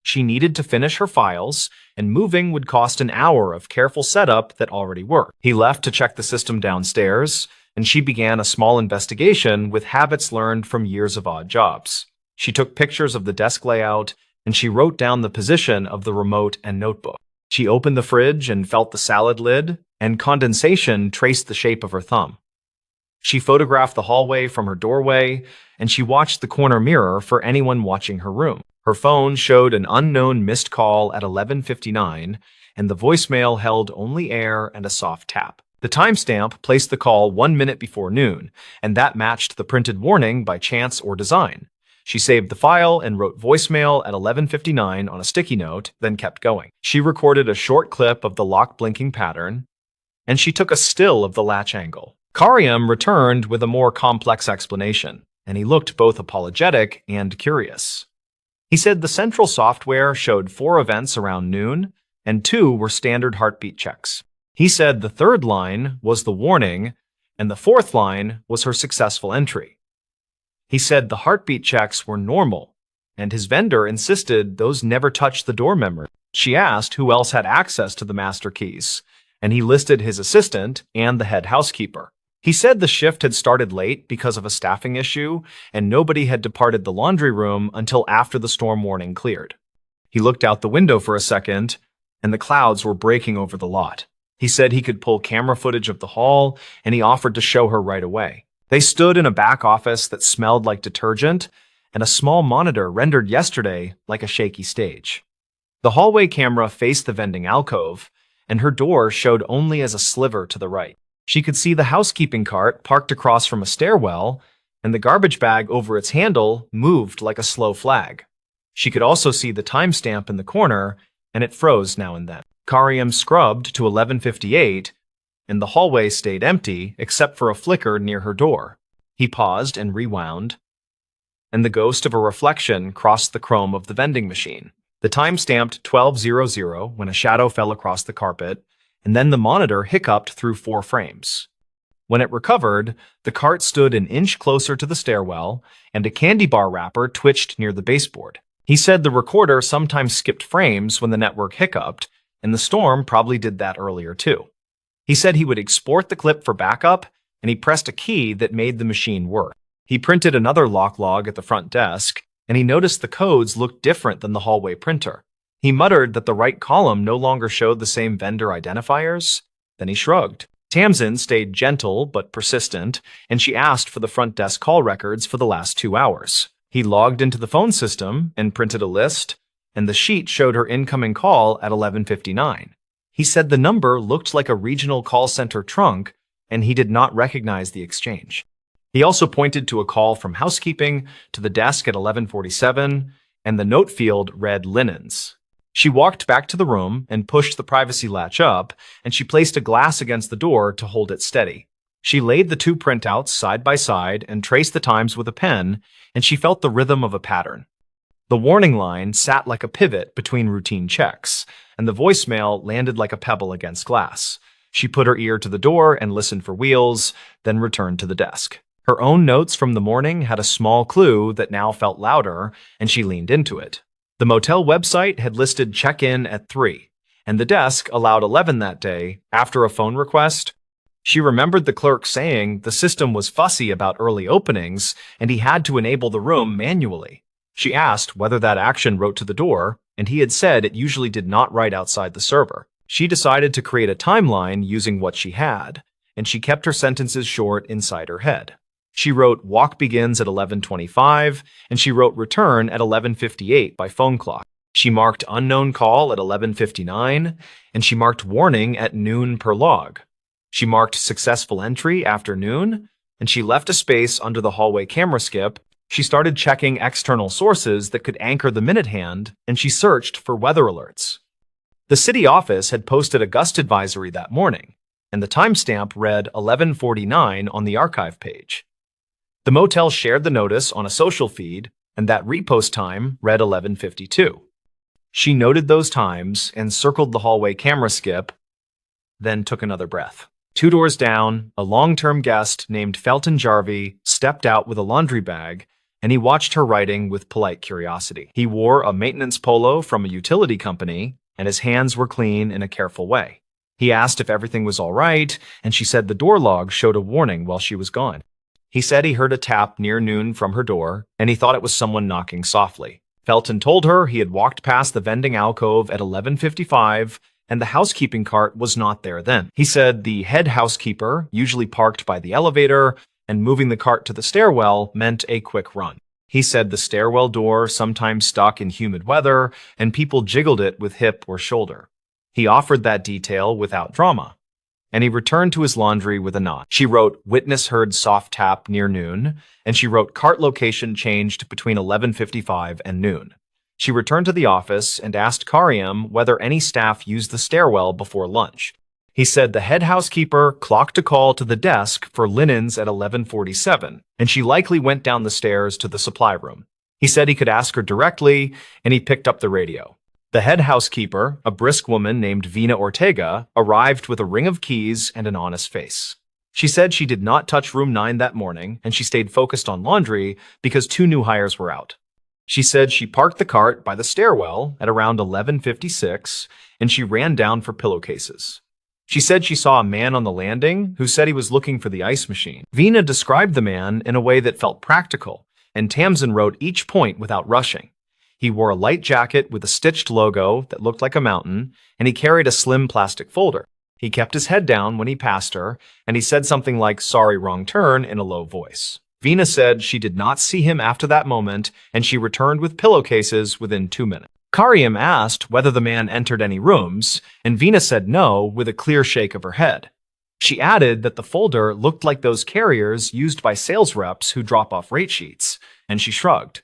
She needed to finish her files, and moving would cost an hour of careful setup that already worked. He left to check the system downstairs, and she began a small investigation with habits learned from years of odd jobs. She took pictures of the desk layout, and she wrote down the position of the remote and notebook. She opened the fridge and felt the salad lid, and condensation traced the shape of her thumb. She photographed the hallway from her doorway, and she watched the corner mirror for anyone watching her room. Her phone showed an unknown missed call at 11:59, and the voicemail held only air and a soft tap. The timestamp placed the call 1 minute before noon, and that matched the printed warning by chance or design. She saved the file and wrote voicemail at 11:59 on a sticky note, then kept going. She recorded a short clip of the lock blinking pattern, and she took a still of the latch angle. Karim returned with a more complex explanation, and he looked both apologetic and curious. He said the central software showed 4 events around noon, and 2 were standard heartbeat checks. He said the 3rd line was the warning, and the 4th line was her successful entry. He said the heartbeat checks were normal, and his vendor insisted those never touched the door memory. She asked who else had access to the master keys, and he listed his assistant and the head housekeeper. He said the shift had started late because of a staffing issue, and nobody had departed the laundry room until after the storm warning cleared. He looked out the window for a second, and the clouds were breaking over the lot. He said he could pull camera footage of the hall, and he offered to show her right away. They stood in a back office that smelled like detergent, and a small monitor rendered yesterday like a shaky stage. The hallway camera faced the vending alcove, and her door showed only as a sliver to the right. She could see the housekeeping cart parked across from a stairwell, and the garbage bag over its handle moved like a slow flag. She could also see the timestamp in the corner, and it froze now and then. Karim scrubbed to 11:58, and the hallway stayed empty except for a flicker near her door. He paused and rewound, and the ghost of a reflection crossed the chrome of the vending machine. The time stamped 12:00 when a shadow fell across the carpet, and then the monitor hiccuped through 4 frames. When it recovered, the cart stood an inch closer to the stairwell, and a candy bar wrapper twitched near the baseboard. He said the recorder sometimes skipped frames when the network hiccuped, and the storm probably did that earlier too. He said he would export the clip for backup, and he pressed a key that made the machine work. He printed another lock log at the front desk, and he noticed the codes looked different than the hallway printer. He muttered that the right column no longer showed the same vendor identifiers. Then he shrugged. Tamsin stayed gentle but persistent, and she asked for the front desk call records for the last 2 hours. He logged into the phone system and printed a list, and the sheet showed her incoming call at 11:59. He said the number looked like a regional call center trunk, and he did not recognize the exchange. He also pointed to a call from housekeeping to the desk at 11:47, and the note field read linens. She walked back to the room and pushed the privacy latch up, and she placed a glass against the door to hold it steady. She laid the 2 printouts side by side and traced the times with a pen, and she felt the rhythm of a pattern. The warning line sat like a pivot between routine checks, and the voicemail landed like a pebble against glass. She put her ear to the door and listened for wheels, then returned to the desk. Her own notes from the morning had a small clue that now felt louder, and she leaned into it. The motel website had listed check-in at 3, and the desk allowed 11 that day after a phone request. She remembered the clerk saying the system was fussy about early openings and he had to enable the room manually. She asked whether that action wrote to the door, and he had said it usually did not write outside the server. She decided to create a timeline using what she had, and she kept her sentences short inside her head. She wrote walk begins at 11:25, and she wrote return at 11:58 by phone clock. She marked unknown call at 11:59, and she marked warning at noon per log. She marked successful entry after noon, and she left a space under the hallway camera skip. She started checking external sources that could anchor the minute hand, and she searched for weather alerts. The city office had posted a gust advisory that morning, and the timestamp read 11:49 on the archive page. The motel shared the notice on a social feed, and that repost time read 11:52. She noted those times and circled the hallway camera skip, then took another breath. 2 doors down, a long-term guest named Felton Jarvie stepped out with a laundry bag, and he watched her writing with polite curiosity. He wore a maintenance polo from a utility company, and his hands were clean in a careful way. He asked if everything was all right, and she said the door log showed a warning while she was gone. He said he heard a tap near noon from her door, and he thought it was someone knocking softly. Felton told her he had walked past the vending alcove at 11:55, and the housekeeping cart was not there then. He said the head housekeeper usually parked by the elevator, and moving the cart to the stairwell meant a quick run. He said the stairwell door sometimes stuck in humid weather, and people jiggled it with hip or shoulder. He offered that detail without drama, and he returned to his laundry with a nod. She wrote, witness heard soft tap near noon, and she wrote cart location changed between 11:55 and noon. She returned to the office and asked Karyam whether any staff used the stairwell before lunch. He said the head housekeeper clocked a call to the desk for linens at 11:47, and she likely went down the stairs to the supply room. He said he could ask her directly, and he picked up the radio. The head housekeeper, a brisk woman named Vina Ortega, arrived with a ring of keys and an honest face. She said she did not touch room 9 that morning, and she stayed focused on laundry because 2 new hires were out. She said she parked the cart by the stairwell at around 11:56, and she ran down for pillowcases. She said she saw a man on the landing who said he was looking for the ice machine. Vina described the man in a way that felt practical, and Tamsin wrote each point without rushing. He wore a light jacket with a stitched logo that looked like a mountain, and he carried a slim plastic folder. He kept his head down when he passed her, and he said something like, "Sorry, wrong turn," in a low voice. Vina said she did not see him after that moment, and she returned with pillowcases within 2 minutes. Karyam asked whether the man entered any rooms, and Vina said no with a clear shake of her head. She added that the folder looked like those carriers used by sales reps who drop off rate sheets, and she shrugged.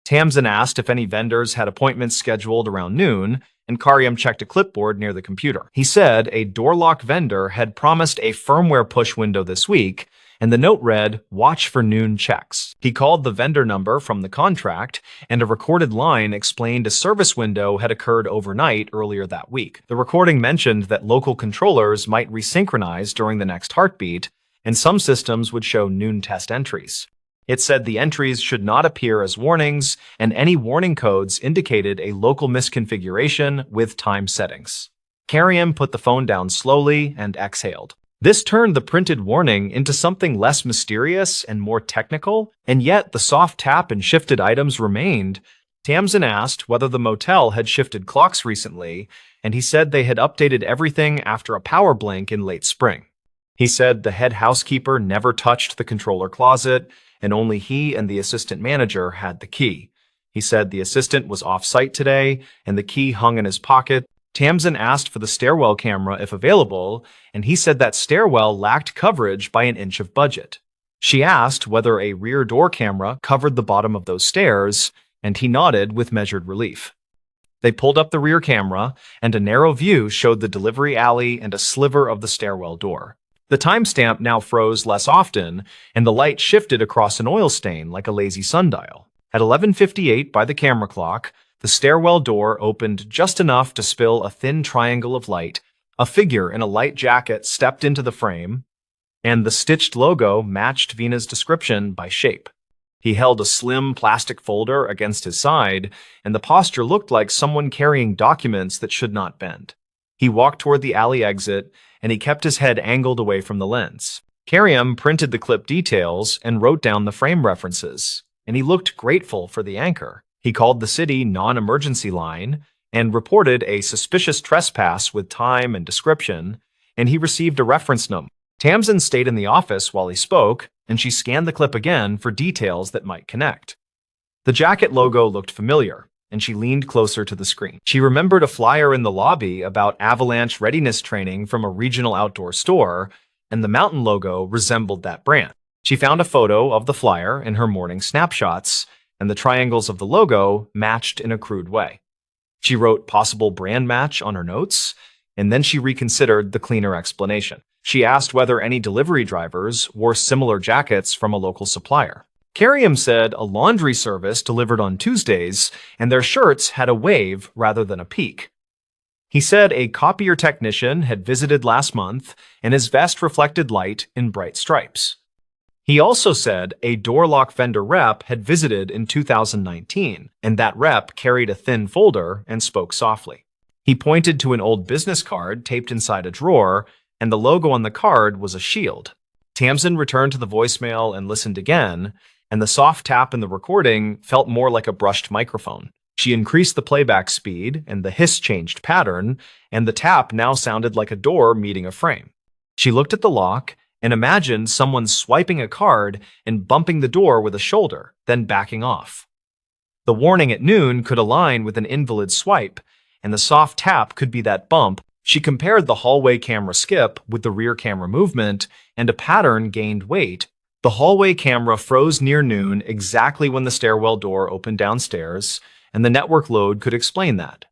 Tamsin asked if any vendors had appointments scheduled around noon, and Karyam checked a clipboard near the computer. He said a door lock vendor had promised a firmware push window this week, and the note read, "Watch for noon checks." He called the vendor number from the contract, and a recorded line explained a service window had occurred overnight earlier that week. The recording mentioned that local controllers might resynchronize during the next heartbeat, and some systems would show noon test entries. It said the entries should not appear as warnings, and any warning codes indicated a local misconfiguration with time settings. Karyam put the phone down slowly and exhaled. This turned the printed warning into something less mysterious and more technical, and yet the soft tap and shifted items remained. Tamsin asked whether the motel had shifted clocks recently, and he said they had updated everything after a power blink in late spring. He said the head housekeeper never touched the controller closet, and only he and the assistant manager had the key. He said the assistant was off-site today, and the key hung in his pocket. Tamsin asked for the stairwell camera if available, and he said that stairwell lacked coverage by an inch of budget. She asked whether a rear door camera covered the bottom of those stairs, and he nodded with measured relief. They pulled up the rear camera, and a narrow view showed the delivery alley and a sliver of the stairwell door. The timestamp now froze less often, and the light shifted across an oil stain like a lazy sundial. At 11:58 by the camera clock, the stairwell door opened just enough to spill a thin triangle of light. A figure in a light jacket stepped into the frame, and the stitched logo matched Vina's description by shape. He held a slim plastic folder against his side, and the posture looked like someone carrying documents that should not bend. He walked toward the alley exit, and he kept his head angled away from the lens. Karim printed the clip details and wrote down the frame references, and he looked grateful for the anchor. He called the city non-emergency line and reported a suspicious trespass with time and description, and he received a reference number. Tamsin stayed in the office while he spoke, and she scanned the clip again for details that might connect. The jacket logo looked familiar, and she leaned closer to the screen. She remembered a flyer in the lobby about avalanche readiness training from a regional outdoor store, and the mountain logo resembled that brand. She found a photo of the flyer in her morning snapshots, and the triangles of the logo matched in a crude way. She wrote possible brand match on her notes, and then she reconsidered the cleaner explanation. She asked whether any delivery drivers wore similar jackets from a local supplier. Karim said a laundry service delivered on Tuesdays, and their shirts had a wave rather than a peak. He said a copier technician had visited last month, and his vest reflected light in bright stripes. He also said a door lock vendor rep had visited in 2019, and that rep carried a thin folder and spoke softly. He pointed to an old business card taped inside a drawer, and the logo on the card was a shield. Tamsin returned to the voicemail and listened again, and the soft tap in the recording felt more like a brushed microphone. She increased the playback speed, and the hiss changed pattern, and the tap now sounded like a door meeting a frame. She looked at the lock and imagined someone swiping a card and bumping the door with a shoulder, then backing off. The warning at noon could align with an invalid swipe, and the soft tap could be that bump. She compared the hallway camera skip with the rear camera movement, and a pattern gained weight. The hallway camera froze near noon, exactly when the stairwell door opened downstairs, and the network load could explain that.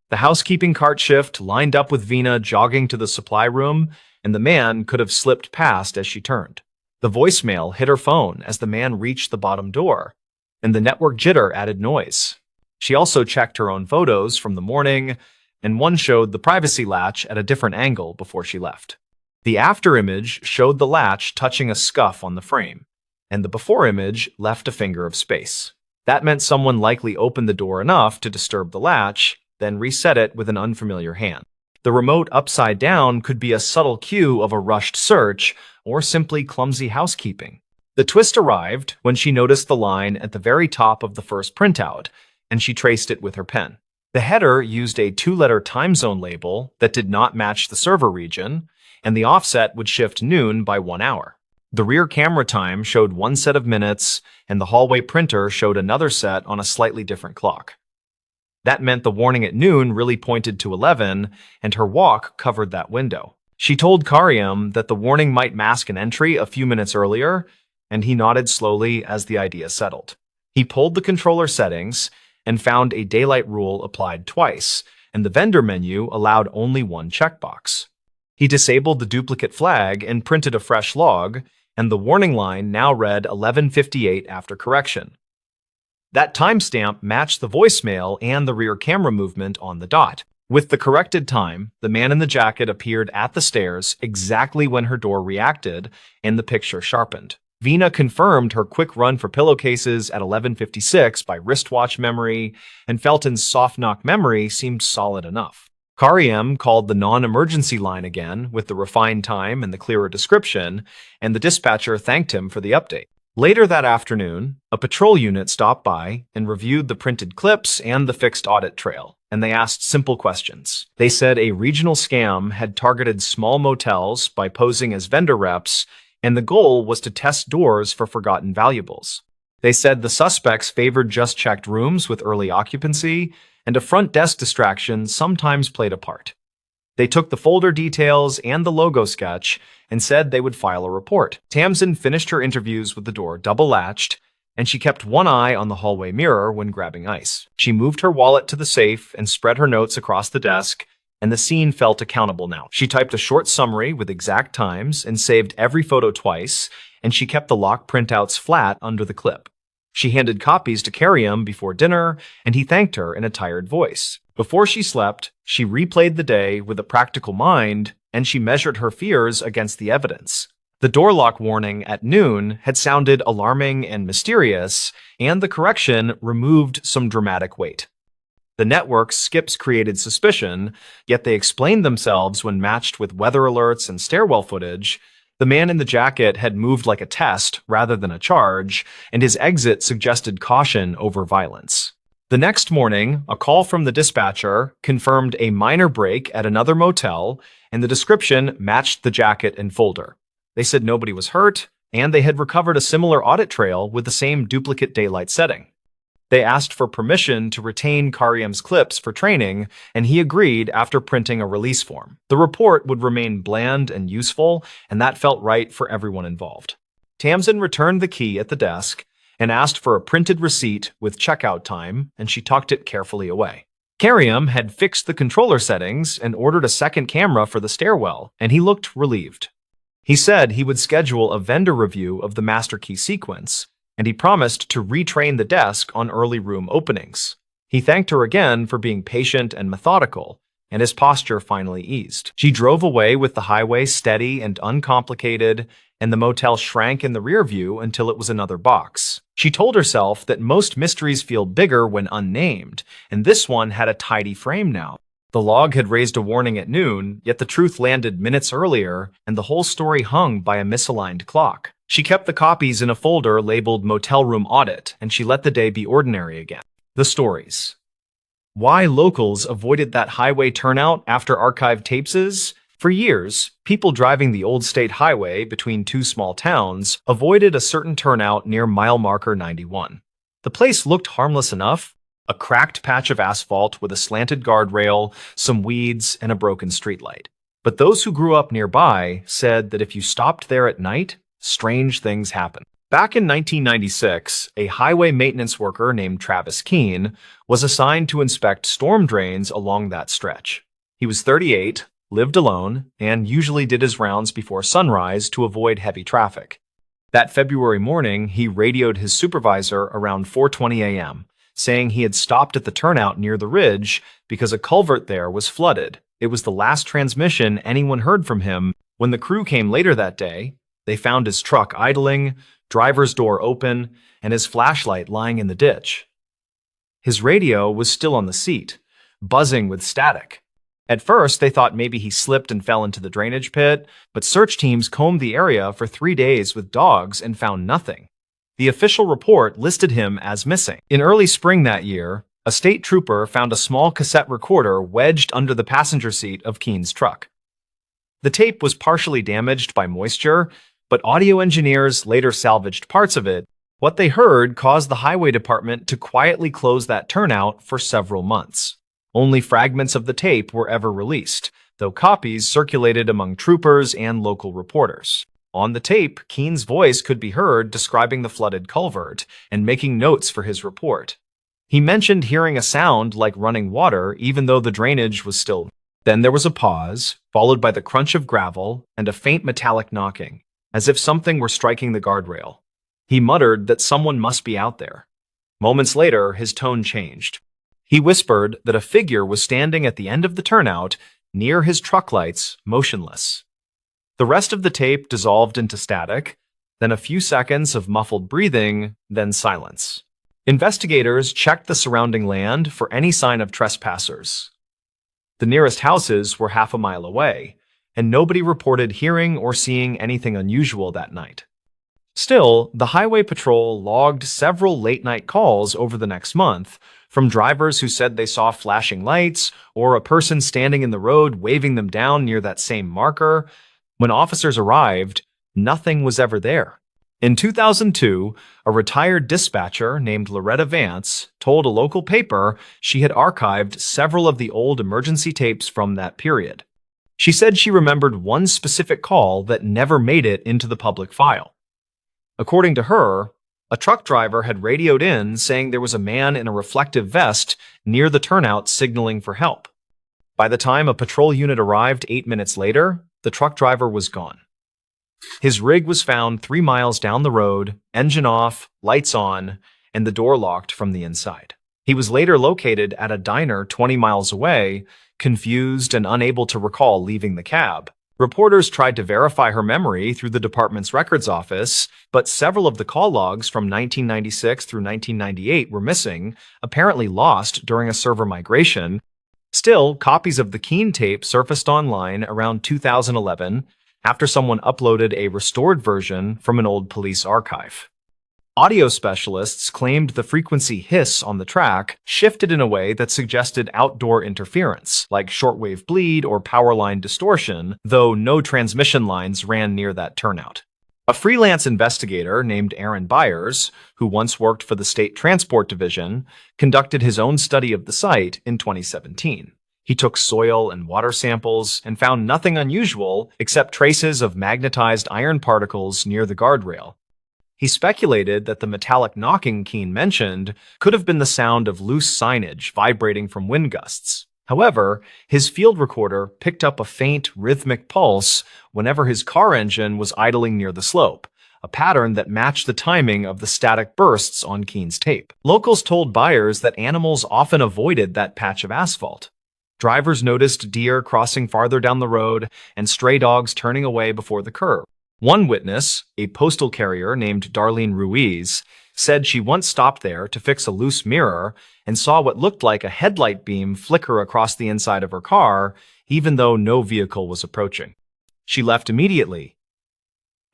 The housekeeping cart shift lined up with Vina jogging to the supply room, and the man could have slipped past as she turned. The voicemail hit her phone as the man reached the bottom door, and the network jitter added noise. She also checked her own photos from the morning, and one showed the privacy latch at a different angle before she left. The after image showed the latch touching a scuff on the frame, and the before image left a finger of space. That meant someone likely opened the door enough to disturb the latch, then reset it with an unfamiliar hand. The remote upside down could be a subtle cue of a rushed search or simply clumsy housekeeping. The twist arrived when she noticed the line at the very top of the first printout, and she traced it with her pen. The header used a 2-letter time zone label that did not match the server region, and the offset would shift noon by 1 hour. The rear camera time showed one set of minutes, and the hallway printer showed another set on a slightly different clock. That meant the warning at noon really pointed to 11, and her walk covered that window. She told Karim that the warning might mask an entry a few minutes earlier, and he nodded slowly as the idea settled. He pulled the controller settings and found a daylight rule applied twice, and the vendor menu allowed only one checkbox. He disabled the duplicate flag and printed a fresh log, and the warning line now read 11:58 after correction. That timestamp matched the voicemail and the rear camera movement on the dot. With the corrected time, the man in the jacket appeared at the stairs exactly when her door reacted, and the picture sharpened. Vina confirmed her quick run for pillowcases at 11:56 by wristwatch memory, and Felton's soft knock memory seemed solid enough. Karim called the non-emergency line again with the refined time and the clearer description, and the dispatcher thanked him for the update. Later that afternoon, a patrol unit stopped by and reviewed the printed clips and the fixed audit trail, and they asked simple questions. They said a regional scam had targeted small motels by posing as vendor reps, and the goal was to test doors for forgotten valuables. They said the suspects favored just-checked rooms with early occupancy, and a front desk distraction sometimes played a part. They took the folder details and the logo sketch and said they would file a report. Tamsin finished her interviews with the door double-latched, and she kept one eye on the hallway mirror when grabbing ice. She moved her wallet to the safe and spread her notes across the desk, and the scene felt accountable now. She typed a short summary with exact times and saved every photo twice, and she kept the lock printouts flat under the clip. She handed copies to Karim before dinner, and he thanked her in a tired voice. Before she slept, she replayed the day with a practical mind, and she measured her fears against the evidence. The door lock warning at noon had sounded alarming and mysterious, and the correction removed some dramatic weight. The network's skips created suspicion, yet they explained themselves when matched with weather alerts and stairwell footage. The man in the jacket had moved like a test rather than a charge, and his exit suggested caution over violence. The next morning, a call from the dispatcher confirmed a minor break at another motel, and the description matched the jacket and folder. They said nobody was hurt, and they had recovered a similar audit trail with the same duplicate daylight setting. They asked for permission to retain Karim's clips for training, and he agreed after printing a release form. The report would remain bland and useful, and that felt right for everyone involved. Tamsin returned the key at the desk and asked for a printed receipt with checkout time, and she tucked it carefully away. Karim had fixed the controller settings and ordered a second camera for the stairwell, and he looked relieved. He said he would schedule a vendor review of the master key sequence, and he promised to retrain the desk on early room openings. He thanked her again for being patient and methodical, and his posture finally eased. She drove away with the highway steady and uncomplicated, and the motel shrank in the rear view until it was another box. She told herself that most mysteries feel bigger when unnamed, and this one had a tidy frame now. The log had raised a warning at noon, yet the truth landed minutes earlier, and the whole story hung by a misaligned clock. She kept the copies in a folder labeled Motel Room Audit, and she let the day be ordinary again. The stories. Why locals avoided that highway turnout after archived tapes? For years, people driving the old state highway between two small towns avoided a certain turnout near mile marker 91. The place looked harmless enough, a cracked patch of asphalt with a slanted guardrail, some weeds, and a broken streetlight. But those who grew up nearby said that if you stopped there at night, strange things happened. Back in 1996, a highway maintenance worker named Travis Keene was assigned to inspect storm drains along that stretch. He was 38, lived alone, and usually did his rounds before sunrise to avoid heavy traffic. That February morning, he radioed his supervisor around 4:20 a.m., saying he had stopped at the turnout near the ridge because a culvert there was flooded. It was the last transmission anyone heard from him. When the crew came later that day, they found his truck idling, driver's door open, and his flashlight lying in the ditch. His radio was still on the seat, buzzing with static. At first, they thought maybe he slipped and fell into the drainage pit, but search teams combed the area for 3 days with dogs and found nothing. The official report listed him as missing. In early spring that year, a state trooper found a small cassette recorder wedged under the passenger seat of Keene's truck. The tape was partially damaged by moisture, but audio engineers later salvaged parts of it. What they heard caused the highway department to quietly close that turnout for several months. Only fragments of the tape were ever released, though copies circulated among troopers and local reporters. On the tape, Keene's voice could be heard describing the flooded culvert and making notes for his report. He mentioned hearing a sound like running water even though the drainage was still. Then there was a pause, followed by the crunch of gravel and a faint metallic knocking, as if something were striking the guardrail. He muttered that someone must be out there. Moments later, his tone changed. He whispered that a figure was standing at the end of the turnout, near his truck lights, motionless. The rest of the tape dissolved into static, then a few seconds of muffled breathing, then silence. Investigators checked the surrounding land for any sign of trespassers. The nearest houses were half a mile away, and nobody reported hearing or seeing anything unusual that night. Still, the Highway Patrol logged several late-night calls over the next month from drivers who said they saw flashing lights or a person standing in the road waving them down near that same marker. When officers arrived, nothing was ever there. In 2002, a retired dispatcher named Loretta Vance told a local paper she had archived several of the old emergency tapes from that period. She said she remembered one specific call that never made it into the public file. According to her, a truck driver had radioed in saying there was a man in a reflective vest near the turnout signaling for help. By the time a patrol unit arrived 8 minutes later, the truck driver was gone. His rig was found 3 miles down the road, engine off, lights on, and the door locked from the inside. He was later located at a diner 20 miles away, confused and unable to recall leaving the cab. Reporters tried to verify her memory through the department's records office, but several of the call logs from 1996 through 1998 were missing, apparently lost during a server migration. Still, copies of the Keene tape surfaced online around 2011 after someone uploaded a restored version from an old police archive. Audio specialists claimed the frequency hiss on the track shifted in a way that suggested outdoor interference, like shortwave bleed or power line distortion, though no transmission lines ran near that turnout. A freelance investigator named Aaron Byers, who once worked for the State Transport Division, conducted his own study of the site in 2017. He took soil and water samples and found nothing unusual except traces of magnetized iron particles near the guardrail. He speculated that the metallic knocking Keene mentioned could have been the sound of loose signage vibrating from wind gusts. However, his field recorder picked up a faint, rhythmic pulse whenever his car engine was idling near the slope, a pattern that matched the timing of the static bursts on Keene's tape. Locals told Byers that animals often avoided that patch of asphalt. Drivers noticed deer crossing farther down the road and stray dogs turning away before the curve. One witness, a postal carrier named Darlene Ruiz, said she once stopped there to fix a loose mirror and saw what looked like a headlight beam flicker across the inside of her car, even though no vehicle was approaching. She left immediately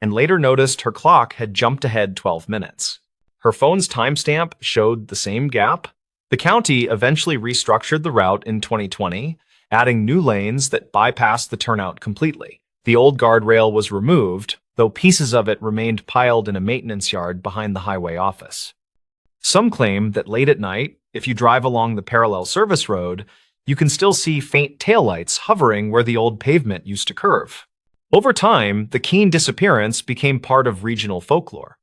and later noticed her clock had jumped ahead 12 minutes. Her phone's timestamp showed the same gap. The county eventually restructured the route in 2020, adding new lanes that bypassed the turnout completely. The old guardrail was removed, though pieces of it remained piled in a maintenance yard behind the highway office. Some claim that late at night, if you drive along the parallel service road, you can still see faint taillights hovering where the old pavement used to curve. Over time, the Keene disappearance became part of regional folklore,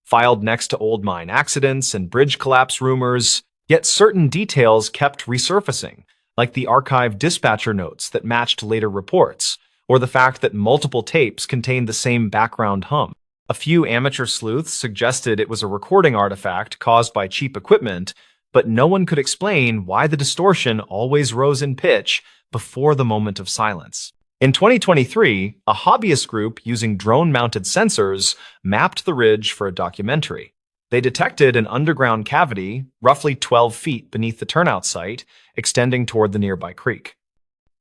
filed next to old mine accidents and bridge collapse rumors, yet certain details kept resurfacing, like the archived dispatcher notes that matched later reports, or the fact that multiple tapes contained the same background hum. A few amateur sleuths suggested it was a recording artifact caused by cheap equipment, but no one could explain why the distortion always rose in pitch before the moment of silence. In 2023, a hobbyist group using drone-mounted sensors mapped the ridge for a documentary. They detected an underground cavity, roughly 12 feet beneath the turnout site, extending toward the nearby creek.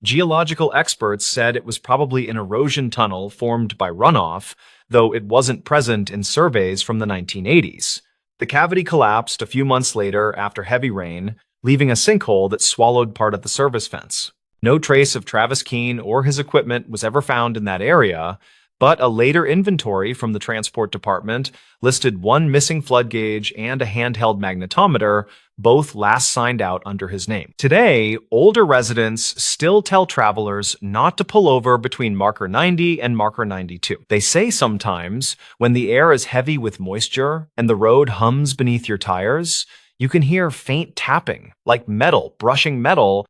Geological experts said it was probably an erosion tunnel formed by runoff, though it wasn't present in surveys from the 1980s. The cavity collapsed a few months later after heavy rain, leaving a sinkhole that swallowed part of the service fence. No trace of Travis Keene or his equipment was ever found in that area, but a later inventory from the Transport Department listed one missing flood gauge and a handheld magnetometer, both last signed out under his name. Today, older residents still tell travelers not to pull over between marker 90 and marker 92. They say sometimes, when the air is heavy with moisture and the road hums beneath your tires, you can hear faint tapping, like metal brushing metal,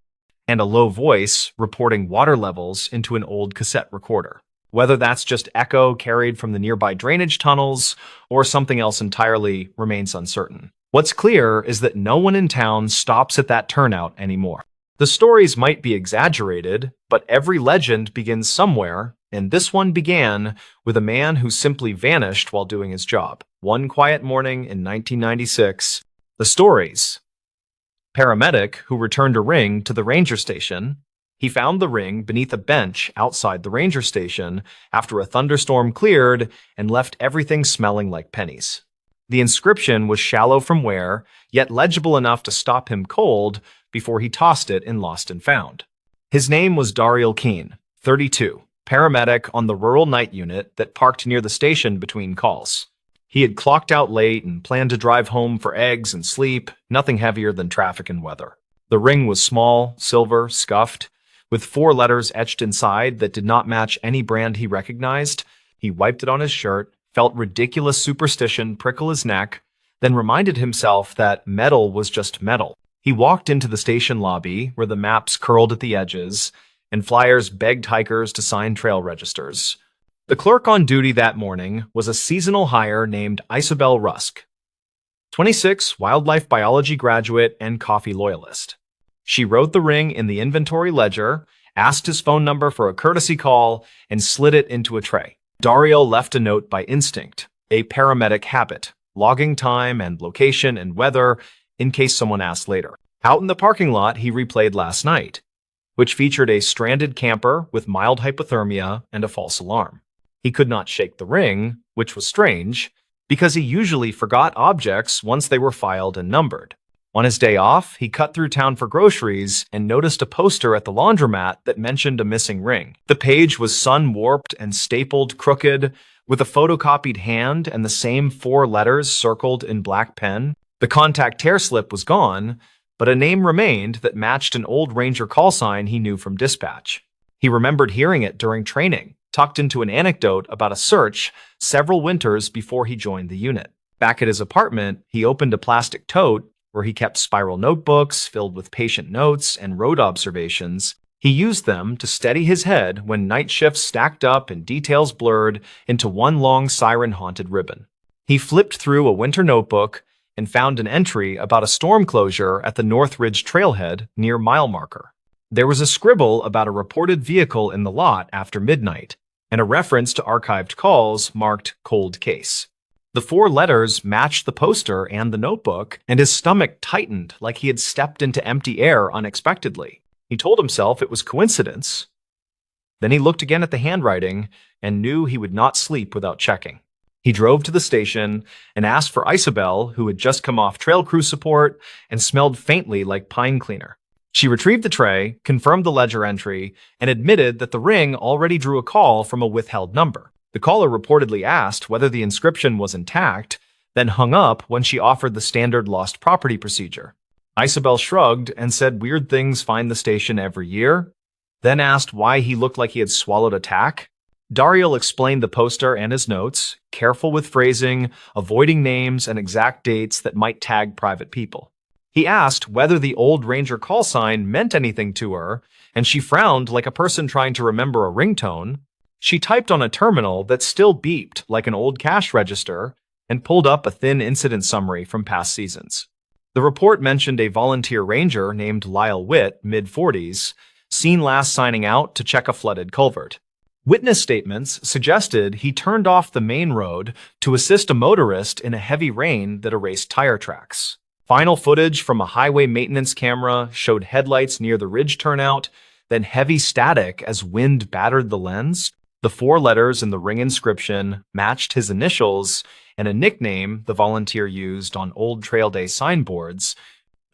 and a low voice reporting water levels into an old cassette recorder. Whether that's just echo carried from the nearby drainage tunnels or something else entirely remains uncertain. What's clear is that no one in town stops at that turnout anymore. The stories might be exaggerated, but every legend begins somewhere, and this one began with a man who simply vanished while doing his job. One quiet morning in 1996, the stories. Paramedic who returned a ring to the ranger station, He found the ring beneath a bench outside the ranger station after a thunderstorm cleared and left everything smelling like pennies. The inscription was shallow from wear, yet legible enough to stop him cold before he tossed it in Lost and Found. His name was Daryl Keene, 32, paramedic on the rural night unit that parked near the station between calls. He had clocked out late and planned to drive home for eggs and sleep, nothing heavier than traffic and weather. The ring was small, silver, scuffed, with 4 letters etched inside that did not match any brand he recognized. He wiped it on his shirt, felt ridiculous superstition prickle his neck, then reminded himself that metal was just metal. He walked into the station lobby where the maps curled at the edges and flyers begged hikers to sign trail registers. The clerk on duty that morning was a seasonal hire named Isabel Rusk, 26, wildlife biology graduate and coffee loyalist. She wrote the ring in the inventory ledger, asked his phone number for a courtesy call, and slid it into a tray. Dario left a note by instinct, a paramedic habit, logging time and location and weather in case someone asked later. Out in the parking lot, he replayed last night, which featured a stranded camper with mild hypothermia and a false alarm. He could not shake the ring, which was strange, because he usually forgot objects once they were filed and numbered. On his day off, he cut through town for groceries and noticed a poster at the laundromat that mentioned a missing ring. The page was sun-warped and stapled crooked, with a photocopied hand and the same 4 letters circled in black pen. The contact tear slip was gone, but a name remained that matched an old Ranger call sign he knew from dispatch. He remembered hearing it during training, tucked into an anecdote about a search several winters before he joined the unit. Back at his apartment, he opened a plastic tote where he kept spiral notebooks filled with patient notes and road observations. He used them to steady his head when night shifts stacked up and details blurred into one long siren-haunted ribbon. He flipped through a winter notebook and found an entry about a storm closure at the North Ridge trailhead near mile marker. There was a scribble about a reported vehicle in the lot after midnight, and a reference to archived calls marked cold case. The 4 letters matched the poster and the notebook, and his stomach tightened like he had stepped into empty air unexpectedly. He told himself it was coincidence. Then he looked again at the handwriting and knew he would not sleep without checking. He drove to the station and asked for Isabel, who had just come off trail crew support and smelled faintly like pine cleaner. She retrieved the tray, confirmed the ledger entry, and admitted that the ring already drew a call from a withheld number. The caller reportedly asked whether the inscription was intact, then hung up when she offered the standard lost property procedure. Isabel shrugged and said weird things find the station every year, then asked why he looked like he had swallowed a tack. Daryl explained the poster and his notes, careful with phrasing, avoiding names and exact dates that might tag private people. He asked whether the old Ranger call sign meant anything to her, and she frowned like a person trying to remember a ringtone. She typed on a terminal that still beeped like an old cash register and pulled up a thin incident summary from past seasons. The report mentioned a volunteer ranger named Lyle Witt, mid-40s, seen last signing out to check a flooded culvert. Witness statements suggested he turned off the main road to assist a motorist in a heavy rain that erased tire tracks. Final footage from a highway maintenance camera showed headlights near the ridge turnout, then heavy static as wind battered the lens. The 4 letters in the ring inscription matched his initials and a nickname the volunteer used on old trail day signboards.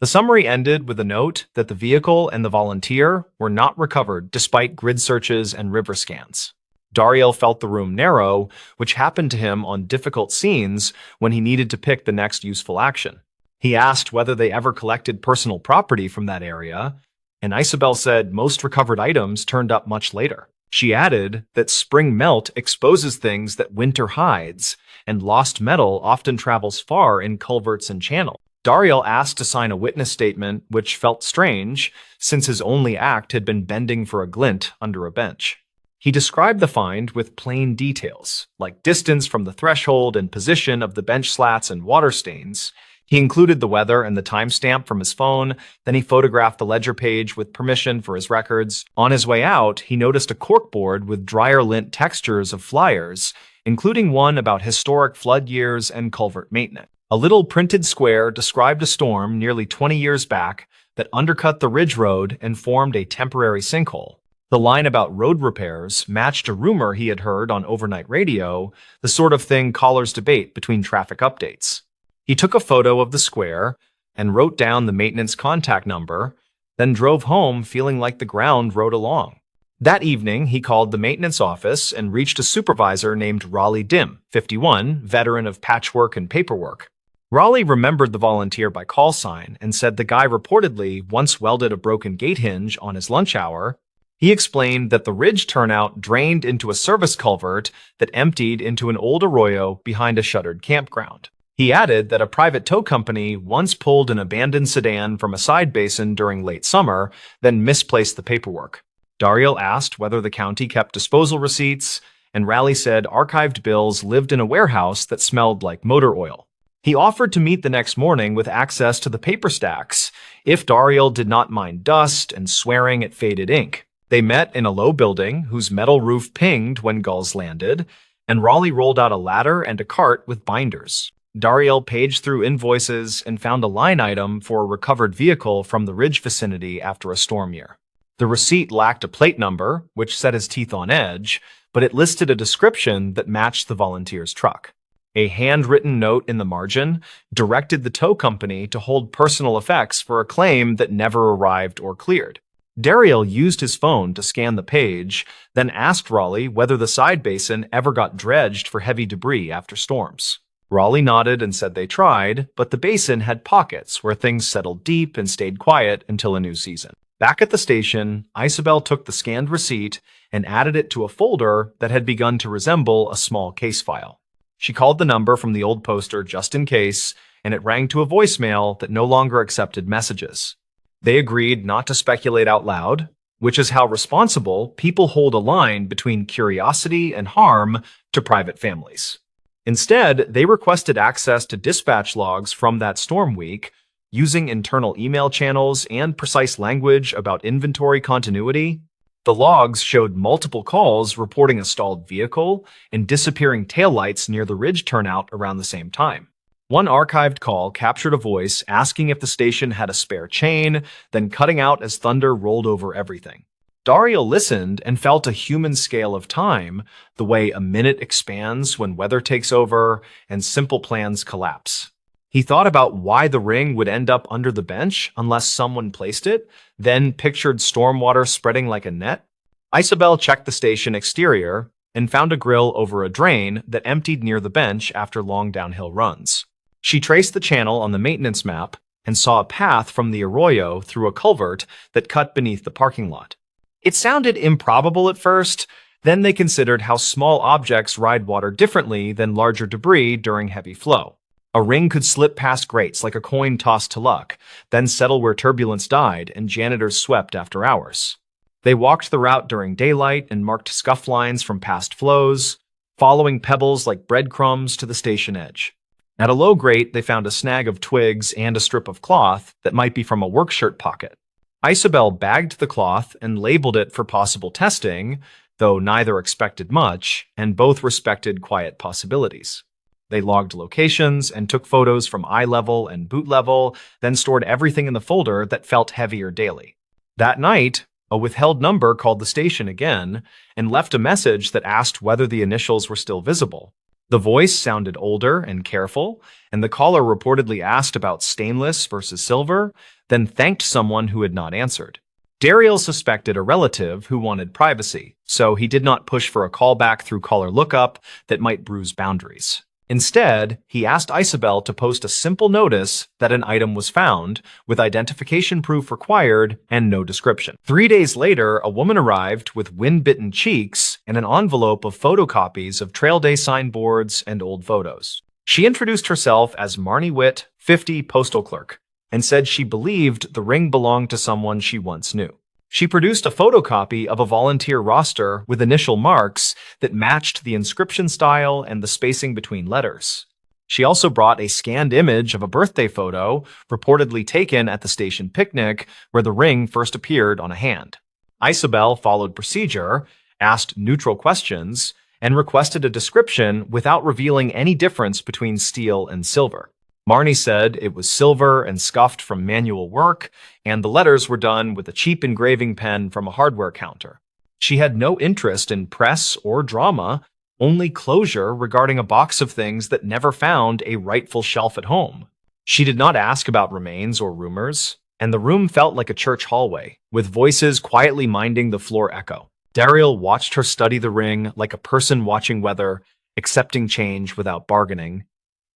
The summary ended with a note that the vehicle and the volunteer were not recovered despite grid searches and river scans. Daryl felt the room narrow, which happened to him on difficult scenes when he needed to pick the next useful action. He asked whether they ever collected personal property from that area, and Isabel said most recovered items turned up much later. She added that spring melt exposes things that winter hides, and lost metal often travels far in culverts and channels. Daryl asked to sign a witness statement, which felt strange, since his only act had been bending for a glint under a bench. He described the find with plain details, like distance from the threshold and position of the bench slats and water stains. He included the weather and the timestamp from his phone, then he photographed the ledger page with permission for his records. On his way out, he noticed a corkboard with dryer lint textures of flyers, including one about historic flood years and culvert maintenance. A little printed square described a storm nearly 20 years back that undercut the ridge road and formed a temporary sinkhole. The line about road repairs matched a rumor he had heard on overnight radio, the sort of thing callers debate between traffic updates. He took a photo of the square and wrote down the maintenance contact number, then drove home feeling like the ground rode along. That evening, he called the maintenance office and reached a supervisor named Raleigh Dim, 51, veteran of patchwork and paperwork. Raleigh remembered the volunteer by call sign and said the guy reportedly once welded a broken gate hinge on his lunch hour. He explained that the ridge turnout drained into a service culvert that emptied into an old arroyo behind a shuttered campground. He added that a private tow company once pulled an abandoned sedan from a side basin during late summer, then misplaced the paperwork. Daryl asked whether the county kept disposal receipts, and Raleigh said archived bills lived in a warehouse that smelled like motor oil. He offered to meet the next morning with access to the paper stacks if Daryl did not mind dust and swearing at faded ink. They met in a low building whose metal roof pinged when gulls landed, and Raleigh rolled out a ladder and a cart with binders. Daryl paged through invoices and found a line item for a recovered vehicle from the ridge vicinity after a storm year. The receipt lacked a plate number, which set his teeth on edge, but it listed a description that matched the volunteer's truck. A handwritten note in the margin directed the tow company to hold personal effects for a claim that never arrived or cleared. Daryl used his phone to scan the page, then asked Raleigh whether the side basin ever got dredged for heavy debris after storms. Raleigh nodded and said they tried, but the basin had pockets where things settled deep and stayed quiet until a new season. Back at the station, Isabel took the scanned receipt and added it to a folder that had begun to resemble a small case file. She called the number from the old poster just in case, and it rang to a voicemail that no longer accepted messages. They agreed not to speculate out loud, which is how responsible people hold a line between curiosity and harm to private families. Instead, they requested access to dispatch logs from that storm week, using internal email channels and precise language about inventory continuity. The logs showed multiple calls reporting a stalled vehicle and disappearing taillights near the ridge turnout around the same time. One archived call captured a voice asking if the station had a spare chain, then cutting out as thunder rolled over everything. Daryl listened and felt a human scale of time, the way a minute expands when weather takes over and simple plans collapse. He thought about why the ring would end up under the bench unless someone placed it, then pictured stormwater spreading like a net. Isabel checked the station exterior and found a grill over a drain that emptied near the bench after long downhill runs. She traced the channel on the maintenance map and saw a path from the arroyo through a culvert that cut beneath the parking lot. It sounded improbable at first, then they considered how small objects ride water differently than larger debris during heavy flow. A ring could slip past grates like a coin tossed to luck, then settle where turbulence died and janitors swept after hours. They walked the route during daylight and marked scuff lines from past flows, following pebbles like breadcrumbs to the station edge. At a low grate, they found a snag of twigs and a strip of cloth that might be from a work shirt pocket. Isabel bagged the cloth and labeled it for possible testing, though neither expected much, and both respected quiet possibilities. They logged locations and took photos from eye level and boot level, then stored everything in the folder that felt heavier daily. That night, a withheld number called the station again and left a message that asked whether the initials were still visible. The voice sounded older and careful, and the caller reportedly asked about stainless versus silver, then thanked someone who had not answered. Daryl suspected a relative who wanted privacy, so he did not push for a callback through caller lookup that might bruise boundaries. Instead, he asked Isabel to post a simple notice that an item was found, with identification proof required and no description. 3 days later, a woman arrived with wind-bitten cheeks and an envelope of photocopies of Trail Day signboards and old photos. She introduced herself as Marnie Witt, 50, postal clerk, and said she believed the ring belonged to someone she once knew. She produced a photocopy of a volunteer roster with initial marks that matched the inscription style and the spacing between letters. She also brought a scanned image of a birthday photo reportedly taken at the station picnic where the ring first appeared on a hand. Isabel followed procedure, asked neutral questions, and requested a description without revealing any difference between steel and silver. Marnie said it was silver and scuffed from manual work, and the letters were done with a cheap engraving pen from a hardware counter. She had no interest in press or drama, only closure regarding a box of things that never found a rightful shelf at home. She did not ask about remains or rumors, and the room felt like a church hallway, with voices quietly minding the floor echo. Daryl watched her study the ring like a person watching weather, accepting change without bargaining.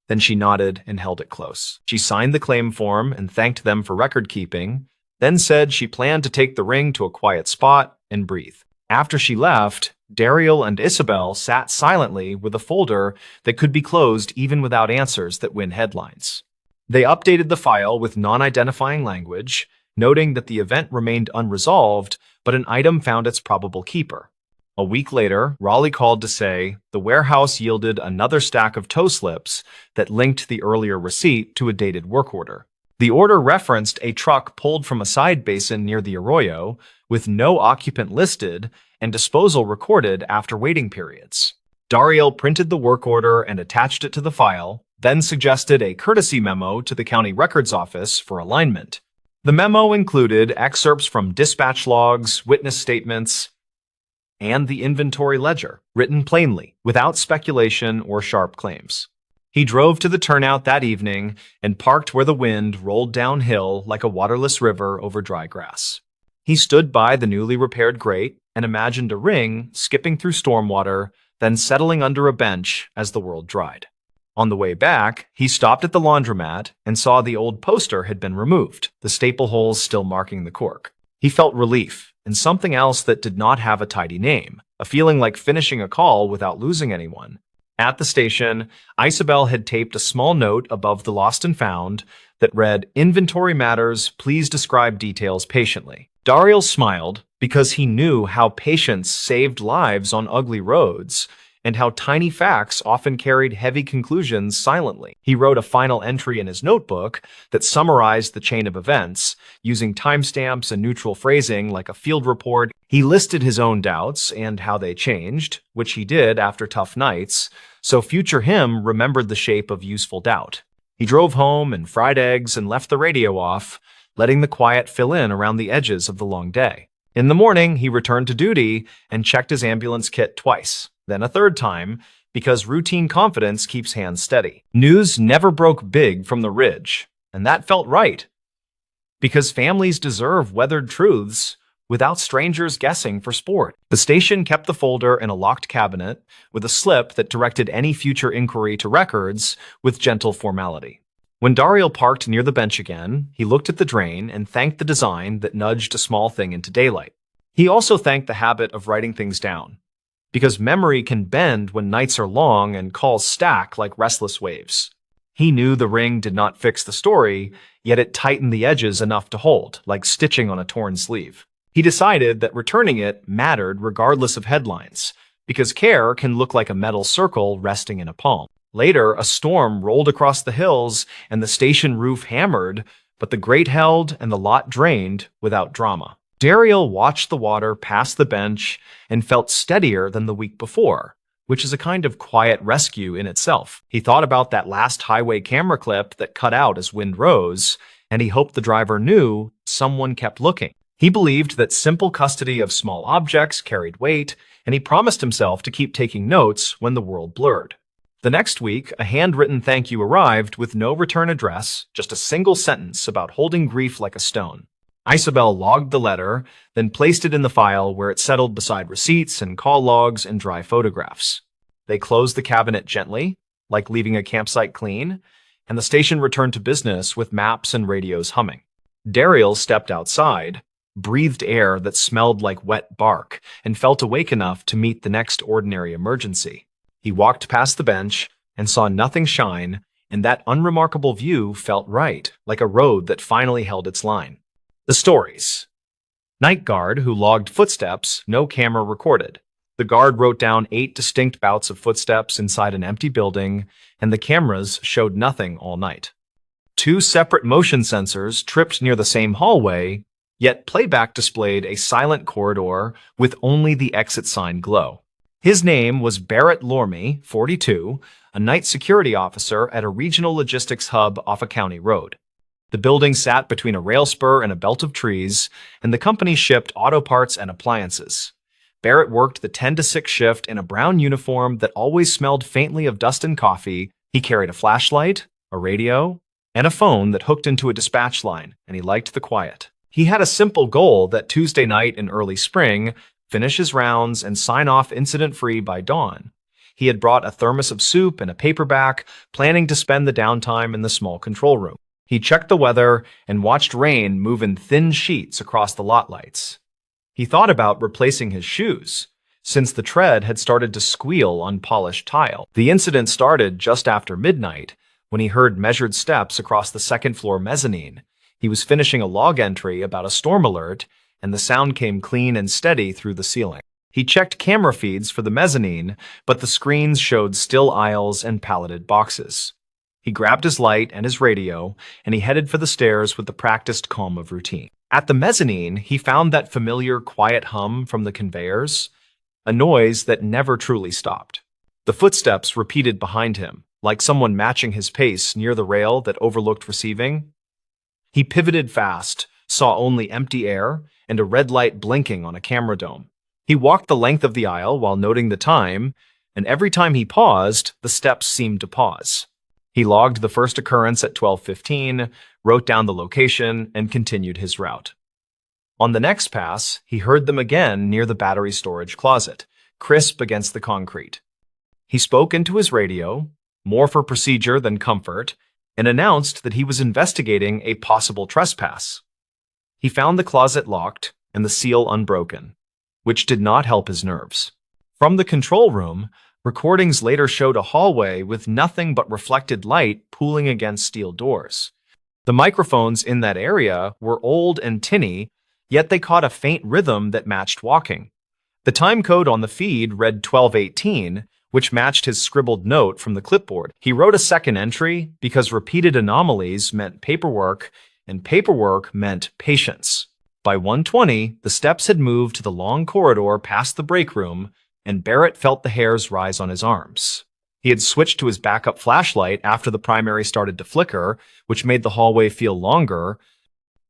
Then she nodded and held it close. She signed the claim form and thanked them for record keeping, then said she planned to take the ring to a quiet spot and breathe. After she left, Daryl and Isabel sat silently with a folder that could be closed even without answers that win headlines. They updated the file with non-identifying language, noting that the event remained unresolved, but an item found its probable keeper. A week later, Raleigh called to say the warehouse yielded another stack of toe slips that linked the earlier receipt to a dated work order. The order referenced a truck pulled from a side basin near the arroyo, with no occupant listed and disposal recorded after waiting periods. Daryl printed the work order and attached it to the file, then suggested a courtesy memo to the county records office for alignment. The memo included excerpts from dispatch logs, witness statements, and the inventory ledger, written plainly, without speculation or sharp claims. He drove to the turnout that evening and parked where the wind rolled downhill like a waterless river over dry grass. He stood by the newly repaired grate and imagined a ring skipping through stormwater, then settling under a bench as the world dried. On the way back, he stopped at the laundromat and saw the old poster had been removed, the staple holes still marking the cork. He felt relief and something else that did not have a tidy name, a feeling like finishing a call without losing anyone. At the station, Isabel had taped a small note above the lost and found that read, "Inventory matters, please describe details patiently." Daryl smiled because he knew how patience saved lives on ugly roads and how tiny facts often carried heavy conclusions silently. He wrote a final entry in his notebook that summarized the chain of events, using timestamps and neutral phrasing like a field report. He listed his own doubts and how they changed, which he did after tough nights, so future him remembered the shape of useful doubt. He drove home and fried eggs and left the radio off, letting the quiet fill in around the edges of the long day. In the morning, he returned to duty and checked his ambulance kit twice, then a third time, because routine confidence keeps hands steady. News never broke big from the ridge, and that felt right. Because families deserve weathered truths without strangers guessing for sport. The station kept the folder in a locked cabinet with a slip that directed any future inquiry to records with gentle formality. When Daryl parked near the bench again, he looked at the drain and thanked the design that nudged a small thing into daylight. He also thanked the habit of writing things down, because memory can bend when nights are long and calls stack like restless waves. He knew the ring did not fix the story, yet it tightened the edges enough to hold, like stitching on a torn sleeve. He decided that returning it mattered regardless of headlines, because care can look like a metal circle resting in a palm. Later, a storm rolled across the hills and the station roof hammered, but the grate held and the lot drained without drama. Daryl watched the water pass the bench and felt steadier than the week before, which is a kind of quiet rescue in itself. He thought about that last highway camera clip that cut out as wind rose, and he hoped the driver knew someone kept looking. He believed that simple custody of small objects carried weight, and he promised himself to keep taking notes when the world blurred. The next week, a handwritten thank you arrived with no return address, just a single sentence about holding grief like a stone. Isabel logged the letter, then placed it in the file where it settled beside receipts and call logs and dry photographs. They closed the cabinet gently, like leaving a campsite clean, and the station returned to business with maps and radios humming. Daryl stepped outside, breathed air that smelled like wet bark, and felt awake enough to meet the next ordinary emergency. He walked past the bench and saw nothing shine, and that unremarkable view felt right, like a road that finally held its line. The stories. Night guard who logged footsteps, no camera recorded. The guard wrote down 8 distinct bouts of footsteps inside an empty building, and the cameras showed nothing all night. 2 separate motion sensors tripped near the same hallway, yet playback displayed a silent corridor with only the exit sign glow. His name was Barrett Lorme, 42, a night security officer at a regional logistics hub off a county road. The building sat between a rail spur and a belt of trees, and the company shipped auto parts and appliances. Barrett worked the 10 to 6 shift in a brown uniform that always smelled faintly of dust and coffee. He carried a flashlight, a radio, and a phone that hooked into a dispatch line, and he liked the quiet. He had a simple goal that Tuesday night in early spring, finish his rounds and sign off incident-free by dawn. He had brought a thermos of soup and a paperback, planning to spend the downtime in the small control room. He checked the weather and watched rain move in thin sheets across the lot lights. He thought about replacing his shoes, since the tread had started to squeal on polished tile. The incident started just after midnight, when he heard measured steps across the second-floor mezzanine. He was finishing a log entry about a storm alert, and the sound came clean and steady through the ceiling. He checked camera feeds for the mezzanine, but the screens showed still aisles and palleted boxes. He grabbed his light and his radio, and he headed for the stairs with the practiced calm of routine. At the mezzanine, he found that familiar quiet hum from the conveyors, a noise that never truly stopped. The footsteps repeated behind him, like someone matching his pace near the rail that overlooked receiving. He pivoted fast, saw only empty air and a red light blinking on a camera dome. He walked the length of the aisle while noting the time, and every time he paused, the steps seemed to pause. He logged the first occurrence at 12:15, wrote down the location, and continued his route. On the next pass, he heard them again near the battery storage closet, crisp against the concrete. He spoke into his radio, more for procedure than comfort, and announced that he was investigating a possible trespass. He found the closet locked and the seal unbroken, which did not help his nerves. From the control room, recordings later showed a hallway with nothing but reflected light pooling against steel doors. The microphones in that area were old and tinny, yet they caught a faint rhythm that matched walking. The time code on the feed read 12:18, which matched his scribbled note from the clipboard. He wrote a second entry because repeated anomalies meant paperwork, and paperwork meant patience. By 1:20, the steps had moved to the long corridor past the break room, and Barrett felt the hairs rise on his arms. He had switched to his backup flashlight after the primary started to flicker, which made the hallway feel longer.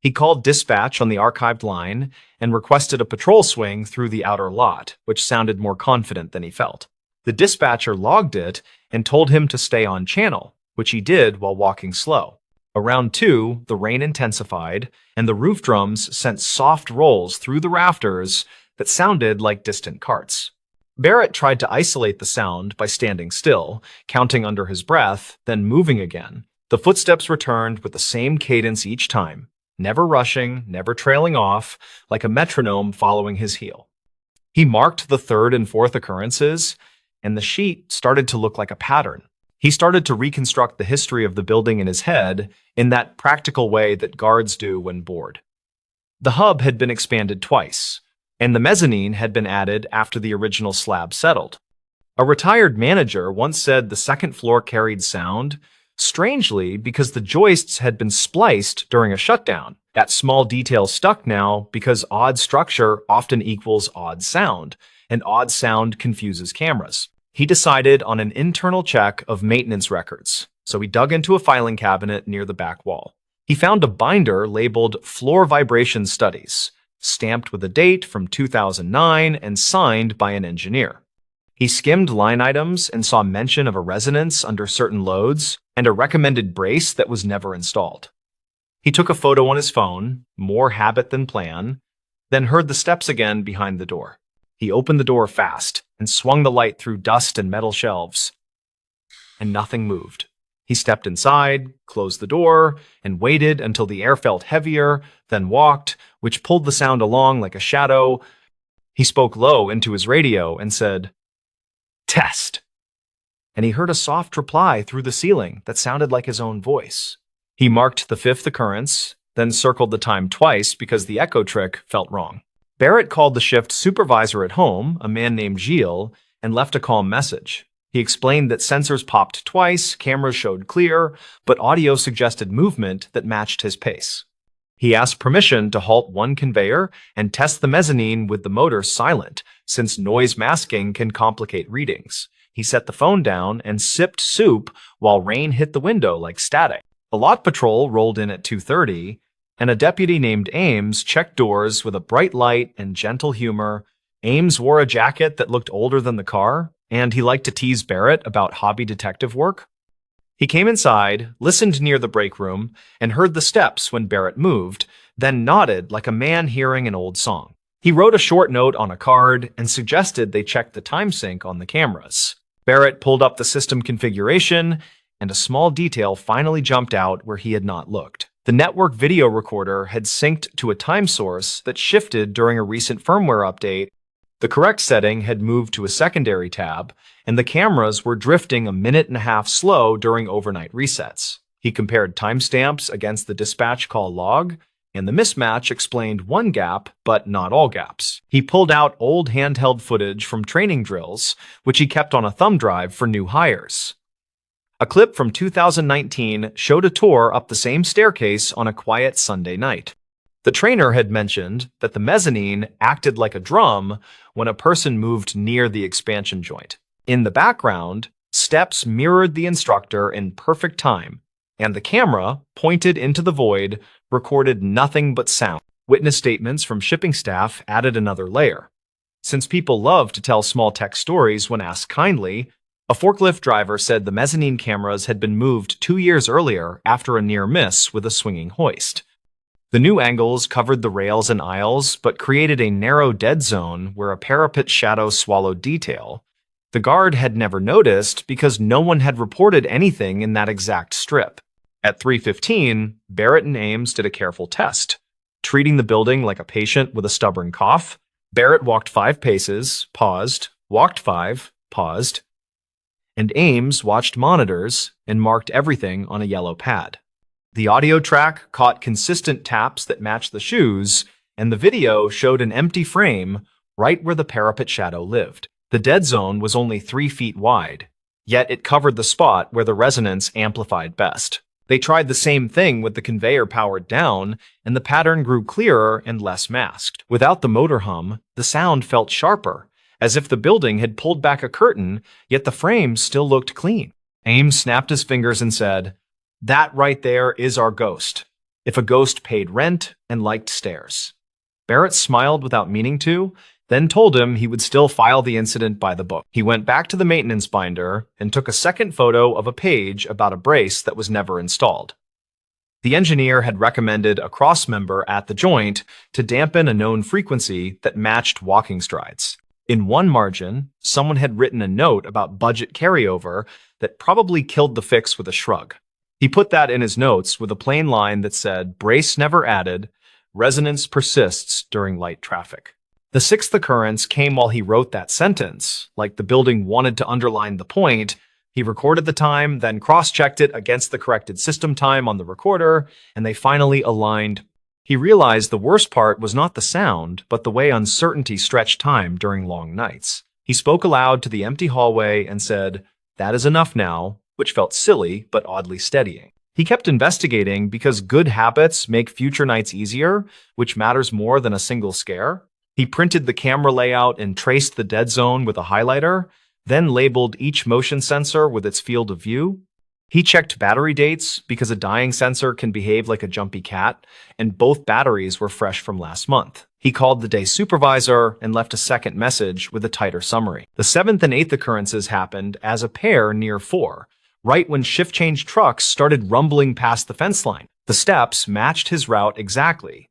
He called dispatch on the archived line and requested a patrol swing through the outer lot, which sounded more confident than he felt. The dispatcher logged it and told him to stay on channel, which he did while walking slow. Around 2, the rain intensified, and the roof drums sent soft rolls through the rafters that sounded like distant carts. Barrett tried to isolate the sound by standing still, counting under his breath, then moving again. The footsteps returned with the same cadence each time, never rushing, never trailing off, like a metronome following his heel. He marked the third and fourth occurrences, and the sheet started to look like a pattern. He started to reconstruct the history of the building in his head in that practical way that guards do when bored. The hub had been expanded twice, and the mezzanine had been added after the original slab settled. A retired manager once said the second floor carried sound, strangely because the joists had been spliced during a shutdown. That small detail stuck now because odd structure often equals odd sound, and odd sound confuses cameras. He decided on an internal check of maintenance records, so he dug into a filing cabinet near the back wall. He found a binder labeled Floor Vibration Studies, stamped with a date from 2009 and signed by an engineer. He skimmed line items and saw mention of a resonance under certain loads and a recommended brace that was never installed. He took a photo on his phone, more habit than plan, then heard the steps again behind the door. He opened the door fast and swung the light through dust and metal shelves, and nothing moved. He stepped inside, closed the door, and waited until the air felt heavier, then walked, which pulled the sound along like a shadow. He spoke low into his radio and said, "Test." And he heard a soft reply through the ceiling that sounded like his own voice. He marked the fifth occurrence, then circled the time twice because the echo trick felt wrong. Barrett called the shift supervisor at home, a man named Gilles, and left a calm message. He explained that sensors popped twice, cameras showed clear, but audio suggested movement that matched his pace. He asked permission to halt one conveyor and test the mezzanine with the motor silent, since noise masking can complicate readings. He set the phone down and sipped soup while rain hit the window like static. The lot patrol rolled in at 2:30, and a deputy named Ames checked doors with a bright light and gentle humor. Ames wore a jacket that looked older than the car, and he liked to tease Barrett about hobby detective work. He came inside, listened near the break room, and heard the steps when Barrett moved, then nodded like a man hearing an old song. He wrote a short note on a card and suggested they check the time sync on the cameras. Barrett pulled up the system configuration, and a small detail finally jumped out where he had not looked. The network video recorder had synced to a time source that shifted during a recent firmware update. The correct setting had moved to a secondary tab, and the cameras were drifting a minute and a half slow during overnight resets. He compared timestamps against the dispatch call log, and the mismatch explained one gap, but not all gaps. He pulled out old handheld footage from training drills, which he kept on a thumb drive for new hires. A clip from 2019 showed a tour up the same staircase on a quiet Sunday night. The trainer had mentioned that the mezzanine acted like a drum when a person moved near the expansion joint. In the background, steps mirrored the instructor in perfect time, and the camera, pointed into the void, recorded nothing but sound. Witness statements from shipping staff added another layer. Since people love to tell small tech stories when asked kindly, a forklift driver said the mezzanine cameras had been moved 2 years earlier after a near miss with a swinging hoist. The new angles covered the rails and aisles, but created a narrow dead zone where a parapet shadow swallowed detail. The guard had never noticed because no one had reported anything in that exact strip. At 3:15, Barrett and Ames did a careful test. Treating the building like a patient with a stubborn cough, Barrett walked 5 paces, paused, walked 5, paused, and Ames watched monitors and marked everything on a yellow pad. The audio track caught consistent taps that matched the shoes, and the video showed an empty frame right where the parapet shadow lived. The dead zone was only 3 feet wide, yet it covered the spot where the resonance amplified best. They tried the same thing with the conveyor powered down, and the pattern grew clearer and less masked. Without the motor hum, the sound felt sharper, as if the building had pulled back a curtain, yet the frame still looked clean. Ames snapped his fingers and said, "That right there is our ghost. If a ghost paid rent and liked stairs." Barrett smiled without meaning to, then told him he would still file the incident by the book. He went back to the maintenance binder and took a second photo of a page about a brace that was never installed. The engineer had recommended a crossmember at the joint to dampen a known frequency that matched walking strides. In one margin, someone had written a note about budget carryover that probably killed the fix with a shrug. He put that in his notes with a plain line that said, "Brace never added, resonance persists during light traffic." The sixth occurrence came while he wrote that sentence, like the building wanted to underline the point. He recorded the time, then cross-checked it against the corrected system time on the recorder, and they finally aligned. He realized the worst part was not the sound, but the way uncertainty stretched time during long nights. He spoke aloud to the empty hallway and said, "That is enough now," which felt silly but oddly steadying. He kept investigating because good habits make future nights easier, which matters more than a single scare. He printed the camera layout and traced the dead zone with a highlighter, then labeled each motion sensor with its field of view. He checked battery dates because a dying sensor can behave like a jumpy cat, and both batteries were fresh from last month. He called the day supervisor and left a second message with a tighter summary. The seventh and eighth occurrences happened as a pair near 4, right when shift change trucks started rumbling past the fence line. The steps matched his route exactly.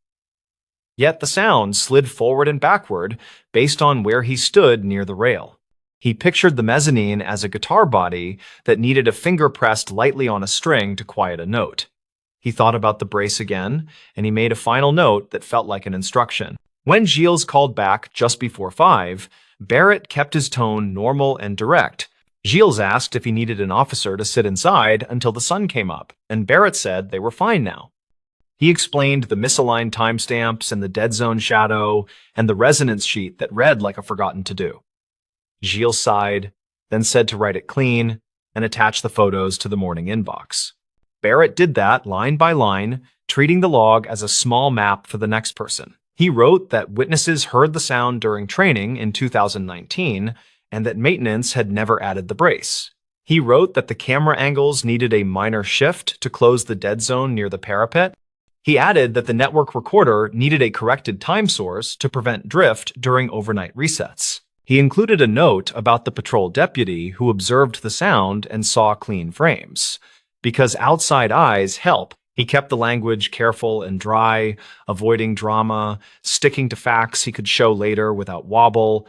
Yet the sound slid forward and backward based on where he stood near the rail. He pictured the mezzanine as a guitar body that needed a finger pressed lightly on a string to quiet a note. He thought about the brace again, and he made a final note that felt like an instruction. When Gilles called back just before 5, Barrett kept his tone normal and direct. Gilles asked if he needed an officer to sit inside until the sun came up, and Barrett said they were fine now. He explained the misaligned timestamps and the dead zone shadow and the resonance sheet that read like a forgotten to-do. Gilles sighed, then said to write it clean and attach the photos to the morning inbox. Barrett did that line by line, treating the log as a small map for the next person. He wrote that witnesses heard the sound during training in 2019 and that maintenance had never added the brace. He wrote that the camera angles needed a minor shift to close the dead zone near the parapet. He added that the network recorder needed a corrected time source to prevent drift during overnight resets. He included a note about the patrol deputy who observed the sound and saw clean frames. Because outside eyes help, he kept the language careful and dry, avoiding drama, sticking to facts he could show later without wobble.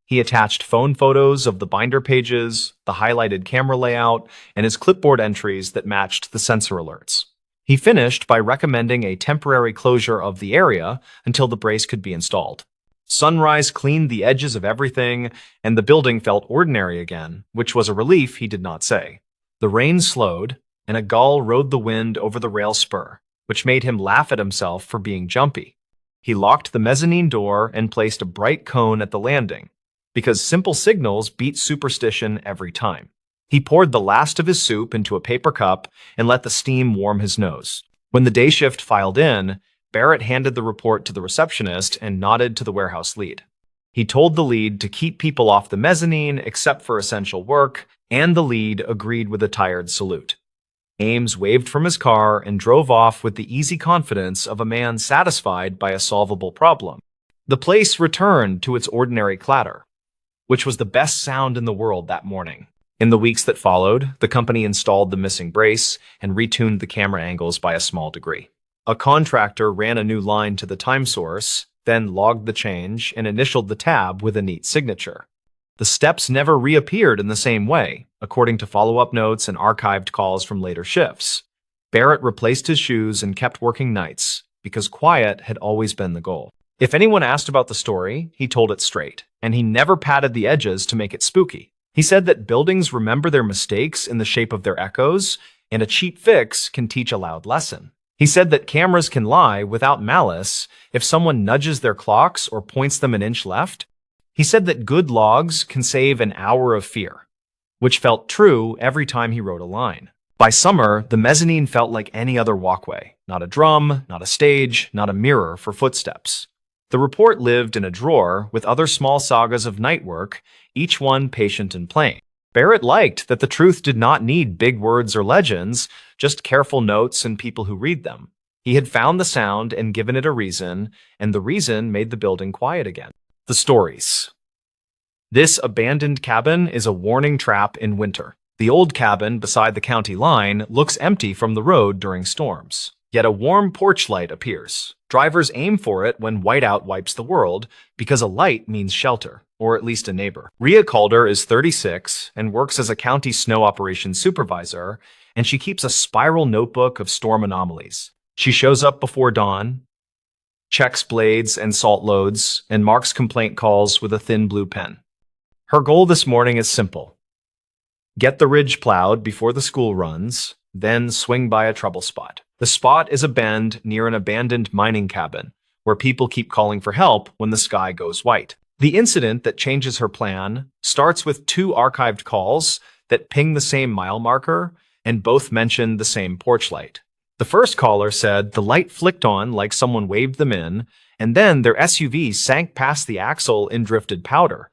He attached phone photos of the binder pages, the highlighted camera layout, and his clipboard entries that matched the sensor alerts. He finished by recommending a temporary closure of the area until the brace could be installed. Sunrise cleaned the edges of everything, and the building felt ordinary again, which was a relief he did not say. The rain slowed, and a gull rode the wind over the rail spur, which made him laugh at himself for being jumpy. He locked the mezzanine door and placed a bright cone at the landing, because simple signals beat superstition every time. He poured the last of his soup into a paper cup and let the steam warm his nose. When the day shift filed in, Barrett handed the report to the receptionist and nodded to the warehouse lead. He told the lead to keep people off the mezzanine except for essential work, and the lead agreed with a tired salute. Ames waved from his car and drove off with the easy confidence of a man satisfied by a solvable problem. The place returned to its ordinary clatter, which was the best sound in the world that morning. In the weeks that followed, the company installed the missing brace and retuned the camera angles by a small degree. A contractor ran a new line to the time source, then logged the change and initialed the tab with a neat signature. The steps never reappeared in the same way, according to follow-up notes and archived calls from later shifts. Barrett replaced his shoes and kept working nights, because quiet had always been the goal. If anyone asked about the story, he told it straight, and he never padded the edges to make it spooky. He said that buildings remember their mistakes in the shape of their echoes, and a cheap fix can teach a loud lesson. He said that cameras can lie without malice if someone nudges their clocks or points them an inch left. He said that good logs can save an hour of fear, which felt true every time he wrote a line. By summer, the mezzanine felt like any other walkway. Not a drum, not a stage, not a mirror for footsteps. The report lived in a drawer with other small sagas of night work, each one patient and plain. Barrett liked that the truth did not need big words or legends, just careful notes and people who read them. He had found the sound and given it a reason, and the reason made the building quiet again. The stories. This abandoned cabin is a warning trap in winter. The old cabin beside the county line looks empty from the road during storms. Yet a warm porch light appears. Drivers aim for it when whiteout wipes the world, because a light means shelter, or at least a neighbor. Rhea Calder is 36 and works as a county snow operations supervisor, and she keeps a spiral notebook of storm anomalies. She shows up before dawn, checks blades and salt loads, and marks complaint calls with a thin blue pen. Her goal this morning is simple. Get the ridge plowed before the school runs, then swing by a trouble spot. The spot is a bend near an abandoned mining cabin, where people keep calling for help when the sky goes white. The incident that changes her plan starts with 2 archived calls that ping the same mile marker and both mention the same porch light. The first caller said the light flicked on like someone waved them in, and then their SUV sank past the axle in drifted powder.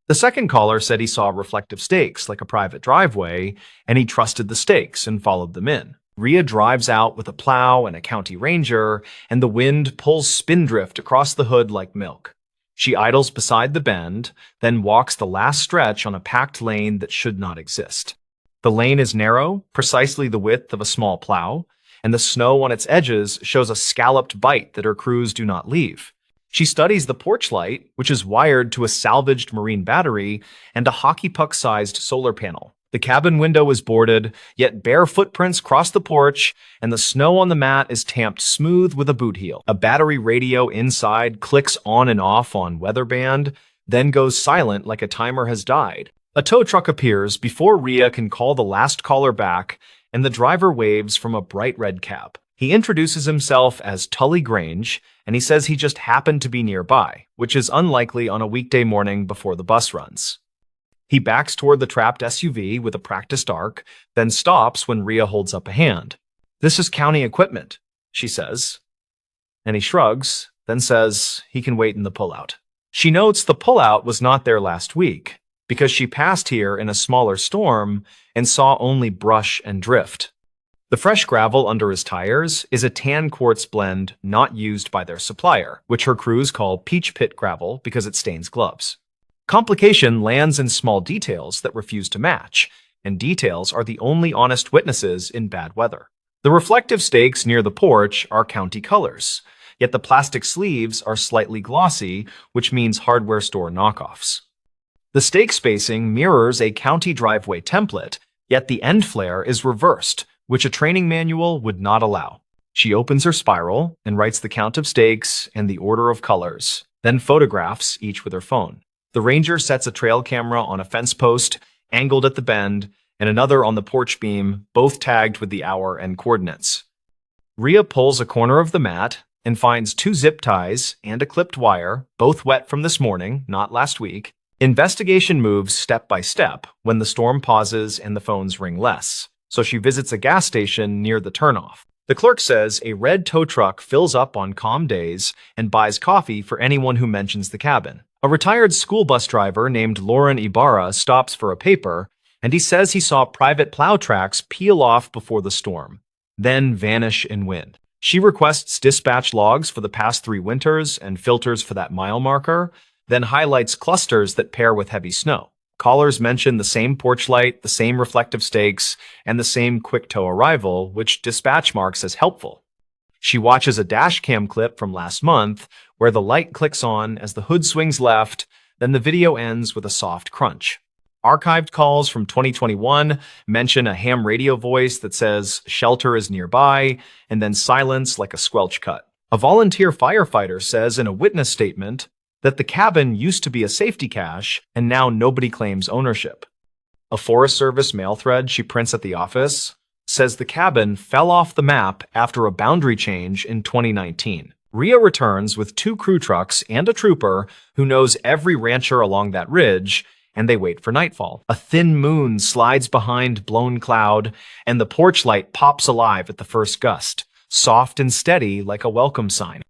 The second caller said he saw reflective stakes like a private driveway, and he trusted the stakes and followed them in. Rhea drives out with a plow and a county ranger, and the wind pulls spindrift across the hood like milk. She idles beside the bend, then walks the last stretch on a packed lane that should not exist. The lane is narrow, precisely the width of a small plow, and the snow on its edges shows a scalloped bite that her crews do not leave. She studies the porch light, which is wired to a salvaged marine battery and a hockey puck-sized solar panel. The cabin window is boarded, yet bare footprints cross the porch, and the snow on the mat is tamped smooth with a boot heel. A battery radio inside clicks on and off on weather band, then goes silent like a timer has died. A tow truck appears before Rhea can call the last caller back, and the driver waves from a bright red cab. He introduces himself as Tully Grange, and he says he just happened to be nearby, which is unlikely on a weekday morning before the bus runs. He backs toward the trapped SUV with a practiced arc, then stops when Rhea holds up a hand. This is county equipment. she says. And he shrugs, then says he can wait in the pullout. She notes the pullout was not there last week because she passed here in a smaller storm and saw only brush and drift. The fresh gravel under his tires is a tan quartz blend not used by their supplier, which her crews call peach pit gravel because it stains gloves. Complication lands in small details that refuse to match, and details are the only honest witnesses in bad weather. The reflective stakes near the porch are county colors, yet the plastic sleeves are slightly glossy, which means hardware store knockoffs. The stake spacing mirrors a county driveway template, yet the end flare is reversed, which a training manual would not allow. She opens her spiral and writes the count of stakes and the order of colors, then photographs each with her phone. The ranger sets a trail camera on a fence post, angled at the bend, and another on the porch beam, both tagged with the hour and coordinates. Rhea pulls a corner of the mat and finds 2 zip ties and a clipped wire, both wet from this morning, not last week. Investigation moves step by step when the storm pauses and the phones ring less, so she visits a gas station near the turnoff. The clerk says a red tow truck fills up on calm days and buys coffee for anyone who mentions the cabin. A retired school bus driver named Lauren Ibarra stops for a paper, and he says he saw private plow tracks peel off before the storm, then vanish in wind. She requests dispatch logs for the past 3 winters and filters for that mile marker, then highlights clusters that pair with heavy snow. Callers mention the same porch light, the same reflective stakes, and the same quick tow arrival, which dispatch marks as helpful. She watches a dash cam clip from last month where the light clicks on as the hood swings left, then the video ends with a soft crunch. Archived calls from 2021 mention a ham radio voice that says shelter is nearby, and then silence like a squelch cut. A volunteer firefighter says in a witness statement that the cabin used to be a safety cache and now nobody claims ownership. A Forest Service mail thread she prints at the office says the cabin fell off the map after a boundary change in 2019. Rhea returns with 2 crew trucks and a trooper who knows every rancher along that ridge, and they wait for nightfall. A thin moon slides behind blown cloud, and the porch light pops alive at the first gust, soft and steady like a welcome sign.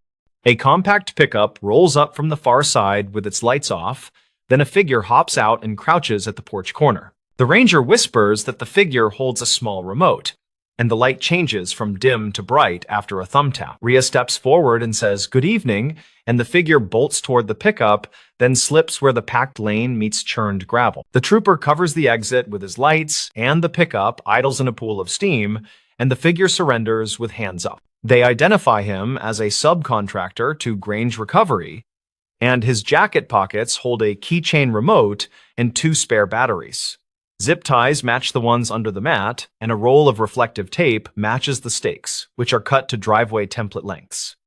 A compact pickup rolls up from the far side with its lights off, then a figure hops out and crouches at the porch corner. The ranger whispers that the figure holds a small remote, and the light changes from dim to bright after a thumb tap. Rhea steps forward and says, "Good evening," and the figure bolts toward the pickup, then slips where the packed lane meets churned gravel. The trooper covers the exit with his lights, and the pickup idles in a pool of steam, and the figure surrenders with hands up. They identify him as a subcontractor to Grange Recovery, and his jacket pockets hold a keychain remote and 2 spare batteries. Zip ties match the ones under the mat, and a roll of reflective tape matches the stakes, which are cut to driveway template lengths.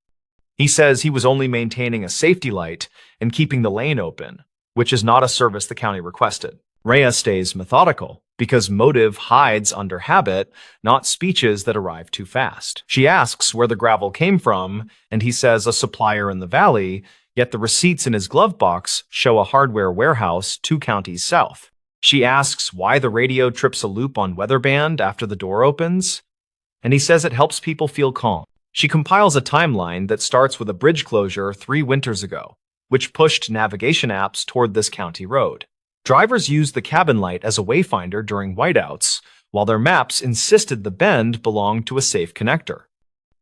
He says he was only maintaining a safety light and keeping the lane open, which is not a service the county requested. Rhea stays methodical, because motive hides under habit, not speeches that arrive too fast. She asks where the gravel came from, and he says a supplier in the valley, yet the receipts in his glove box show a hardware warehouse 2 counties south. She asks why the radio trips a loop on weatherband after the door opens, and he says it helps people feel calm. She compiles a timeline that starts with a bridge closure 3 winters ago, which pushed navigation apps toward this county road. Drivers used the cabin light as a wayfinder during whiteouts, while their maps insisted the bend belonged to a safe connector.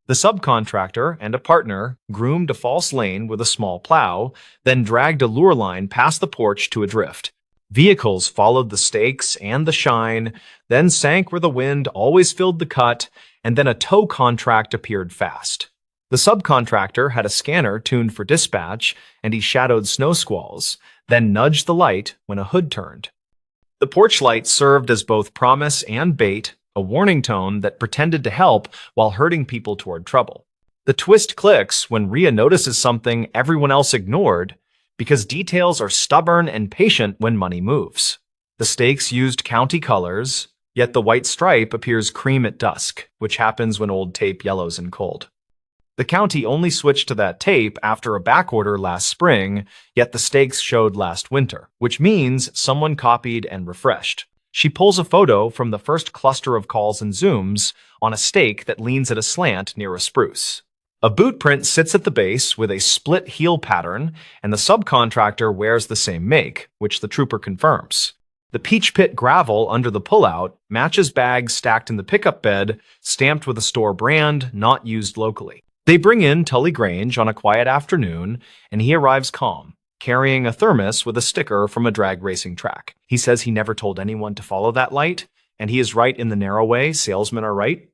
The subcontractor and a partner groomed a false lane with a small plow, then dragged a lure line past the porch to a drift. Vehicles followed the stakes and the shine, then sank where the wind always filled the cut, and then a tow contract appeared fast. The subcontractor had a scanner tuned for dispatch, and he shadowed snow squalls, then nudged the light when a hood turned. The porch light served as both promise and bait, a warning tone that pretended to help while herding people toward trouble. The twist clicks when Rhea notices something everyone else ignored, because details are stubborn and patient when money moves. The stakes used county colors, yet the white stripe appears cream at dusk, which happens when old tape yellows in cold. The county only switched to that tape after a backorder last spring, yet the stakes showed last winter, which means someone copied and refreshed. She pulls a photo from the first cluster of calls and zooms on a stake that leans at a slant near a spruce. A boot print sits at the base with a split heel pattern, and the subcontractor wears the same make, which the trooper confirms. The peach pit gravel under the pullout matches bags stacked in the pickup bed, stamped with a store brand not used locally. They bring in Tully Grange on a quiet afternoon, and he arrives calm, carrying a thermos with a sticker from a drag racing track. He says he never told anyone to follow that light, and he is right in the narrow way salesmen are right.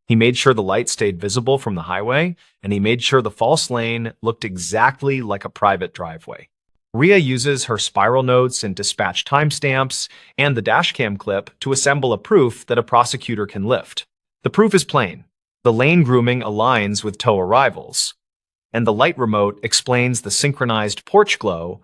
He made sure the light stayed visible from the highway, and he made sure the false lane looked exactly like a private driveway. Rhea uses her spiral notes and dispatch timestamps and the dashcam clip to assemble a proof that a prosecutor can lift. The proof is plain. The lane grooming aligns with tow arrivals, and the light remote explains the synchronized porch glow.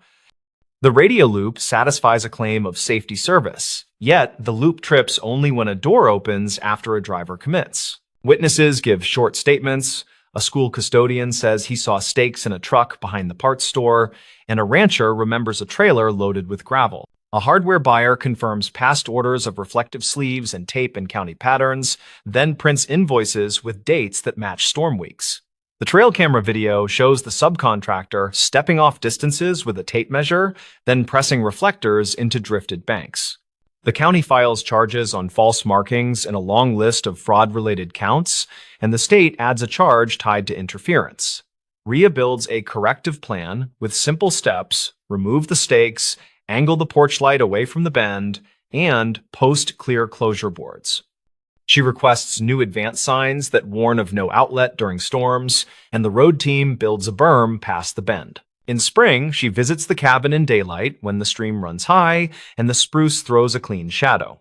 The radio loop satisfies a claim of safety service, yet the loop trips only when a door opens after a driver commits. Witnesses give short statements. A school custodian says he saw stakes in a truck behind the parts store, and a rancher remembers a trailer loaded with gravel. A hardware buyer confirms past orders of reflective sleeves and tape in county patterns, then prints invoices with dates that match storm weeks. The trail camera video shows the subcontractor stepping off distances with a tape measure, then pressing reflectors into drifted banks. The county files charges on false markings and a long list of fraud-related counts, and the state adds a charge tied to interference. Rhea builds a corrective plan with simple steps: remove the stakes, angle the porch light away from the bend, and post clear closure boards. She requests new advance signs that warn of no outlet during storms, and the road team builds a berm past the bend. In spring, she visits the cabin in daylight when the stream runs high and the spruce throws a clean shadow.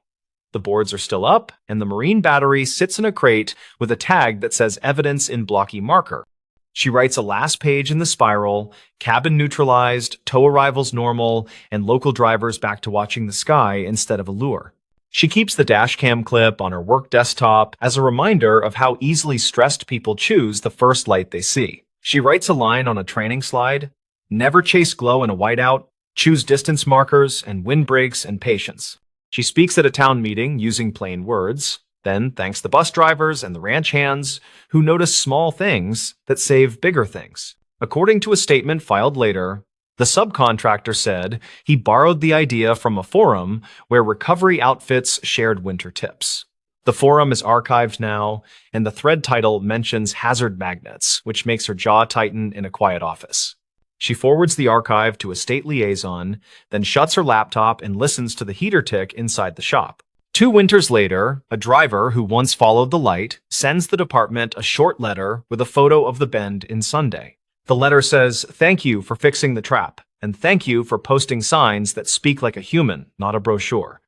The boards are still up, and the marine battery sits in a crate with a tag that says evidence in blocky marker. She writes a last page in the spiral: cabin neutralized, tow arrivals normal, and local drivers back to watching the sky instead of a lure. She keeps the dashcam clip on her work desktop as a reminder of how easily stressed people choose the first light they see. She writes a line on a training slide: never chase glow in a whiteout, choose distance markers and windbreaks and patience. She speaks at a town meeting using plain words, then thanks the bus drivers and the ranch hands who notice small things that save bigger things. According to a statement filed later, the subcontractor said he borrowed the idea from a forum where recovery outfits shared winter tips. The forum is archived now, and the thread title mentions hazard magnets, which makes her jaw tighten in a quiet office. She forwards the archive to a state liaison, then shuts her laptop and listens to the heater tick inside the shop. 2 winters later, a driver who once followed the light sends the department a short letter with a photo of the bend in Sunday. The letter says, "Thank you for fixing the trap, and thank you for posting signs that speak like a human, not a brochure."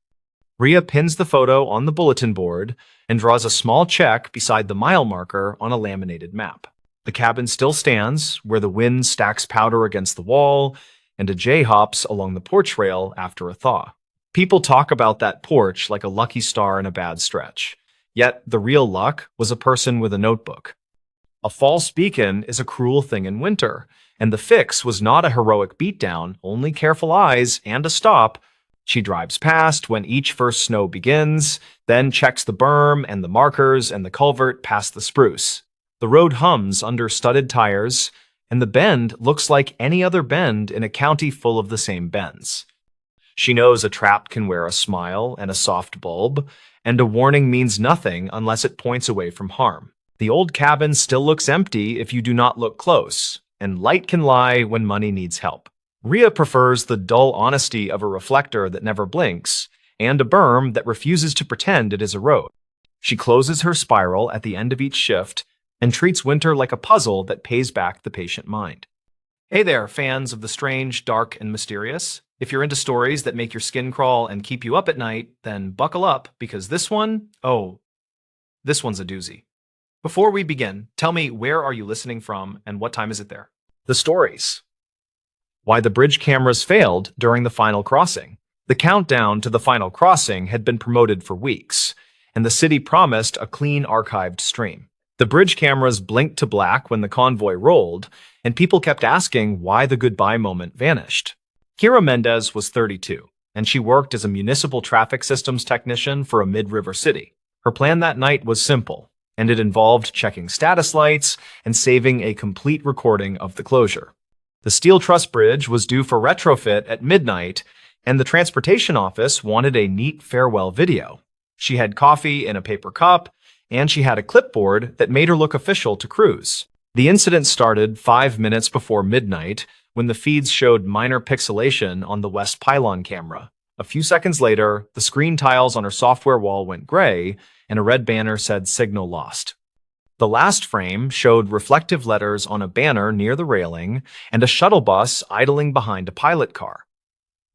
Rhea pins the photo on the bulletin board and draws a small check beside the mile marker on a laminated map. The cabin still stands, where the wind stacks powder against the wall, and a jay hops along the porch rail after a thaw. People talk about that porch like a lucky star in a bad stretch. Yet the real luck was a person with a notebook. A false beacon is a cruel thing in winter, and the fix was not a heroic beatdown, only careful eyes and a stop. She drives past when each first snow begins, then checks the berm and the markers and the culvert past the spruce. The road hums under studded tires, and the bend looks like any other bend in a county full of the same bends. She knows a trap can wear a smile and a soft bulb, and a warning means nothing unless it points away from harm. The old cabin still looks empty if you do not look close, and light can lie when money needs help. Rhea prefers the dull honesty of a reflector that never blinks, and a berm that refuses to pretend it is a road. She closes her spiral at the end of each shift and treats winter like a puzzle that pays back the patient mind. Hey there, fans of the strange, dark, and mysterious. If you're into stories that make your skin crawl and keep you up at night, then buckle up, because this one's a doozy. Before we begin, tell me, where are you listening from and what time is it there? The stories. Why the bridge cameras failed during the final crossing. The countdown to the final crossing had been promoted for weeks, and the city promised a clean archived stream. The bridge cameras blinked to black when the convoy rolled, and people kept asking why the goodbye moment vanished. Kira Mendez was 32, and she worked as a municipal traffic systems technician for a mid-river city. Her plan that night was simple, and it involved checking status lights and saving a complete recording of the closure. The steel truss bridge was due for retrofit at midnight, and the transportation office wanted a neat farewell video. She had coffee in a paper cup, and she had a clipboard that made her look official to crews. The incident started 5 minutes before midnight when the feeds showed minor pixelation on the west pylon camera. A few seconds later, the screen tiles on her software wall went gray, and a red banner said "Signal lost." The last frame showed reflective letters on a banner near the railing and a shuttle bus idling behind a pilot car.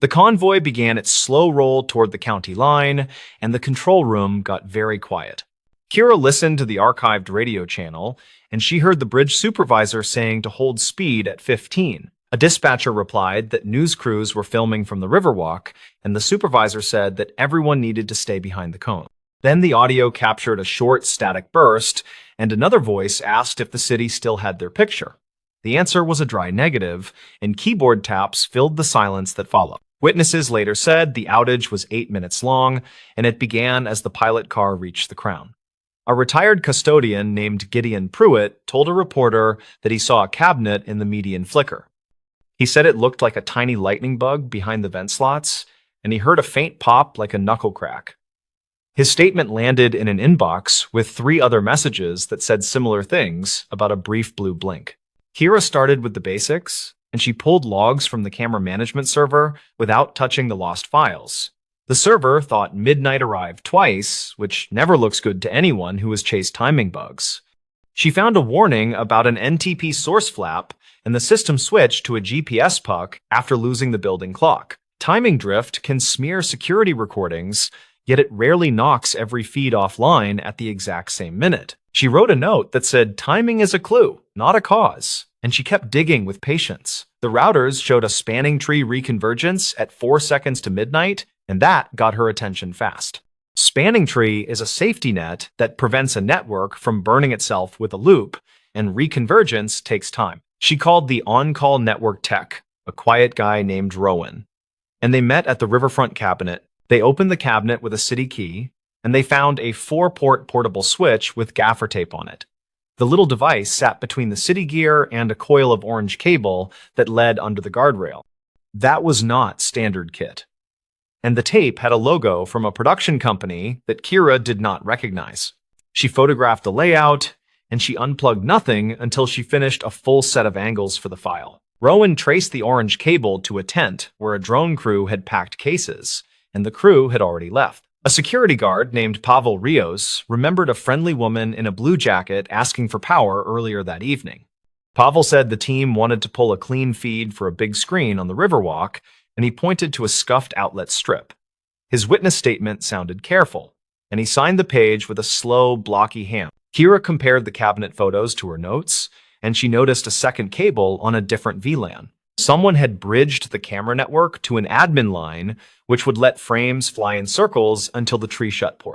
The convoy began its slow roll toward the county line, and the control room got very quiet. Kira listened to the archived radio channel, and she heard the bridge supervisor saying to hold speed at 15. A dispatcher replied that news crews were filming from the Riverwalk, and the supervisor said that everyone needed to stay behind the cone. Then the audio captured a short, static burst, and another voice asked if the city still had their picture. The answer was a dry negative, and keyboard taps filled the silence that followed. Witnesses later said the outage was 8 minutes long, and it began as the pilot car reached the crown. A retired custodian named Gideon Pruitt told a reporter that he saw a cabinet in the median flicker. He said it looked like a tiny lightning bug behind the vent slots, and he heard a faint pop like a knuckle crack. His statement landed in an inbox with 3 other messages that said similar things about a brief blue blink. Kira started with the basics, and she pulled logs from the camera management server without touching the lost files. The server thought midnight arrived twice, which never looks good to anyone who has chased timing bugs. She found a warning about an NTP source flap, and the system switched to a GPS puck after losing the building clock. Timing drift can smear security recordings, yet it rarely knocks every feed offline at the exact same minute. She wrote a note that said timing is a clue, not a cause, and she kept digging with patience. The routers showed a spanning tree reconvergence at 4 seconds to midnight, and that got her attention fast. Spanning tree is a safety net that prevents a network from burning itself with a loop, and reconvergence takes time. She called the on-call network tech, a quiet guy named Rowan, and they met at the Riverfront cabinet. They opened the cabinet with a city key, and they found a 4-port portable switch with gaffer tape on it. The little device sat between the city gear and a coil of orange cable that led under the guardrail. That was not standard kit. And the tape had a logo from a production company that Kira did not recognize. She photographed the layout, and she unplugged nothing until she finished a full set of angles for the file. Rowan traced the orange cable to a tent where a drone crew had packed cases, and the crew had already left. A security guard named Pavel Rios remembered a friendly woman in a blue jacket asking for power earlier that evening. Pavel said the team wanted to pull a clean feed for a big screen on the Riverwalk, and he pointed to a scuffed outlet strip. His witness statement sounded careful, and he signed the page with a slow, blocky hand. Kira compared the cabinet photos to her notes, and she noticed a second cable on a different VLAN. Someone had bridged the camera network to an admin line, which would let frames fly in circles until the tree shut port.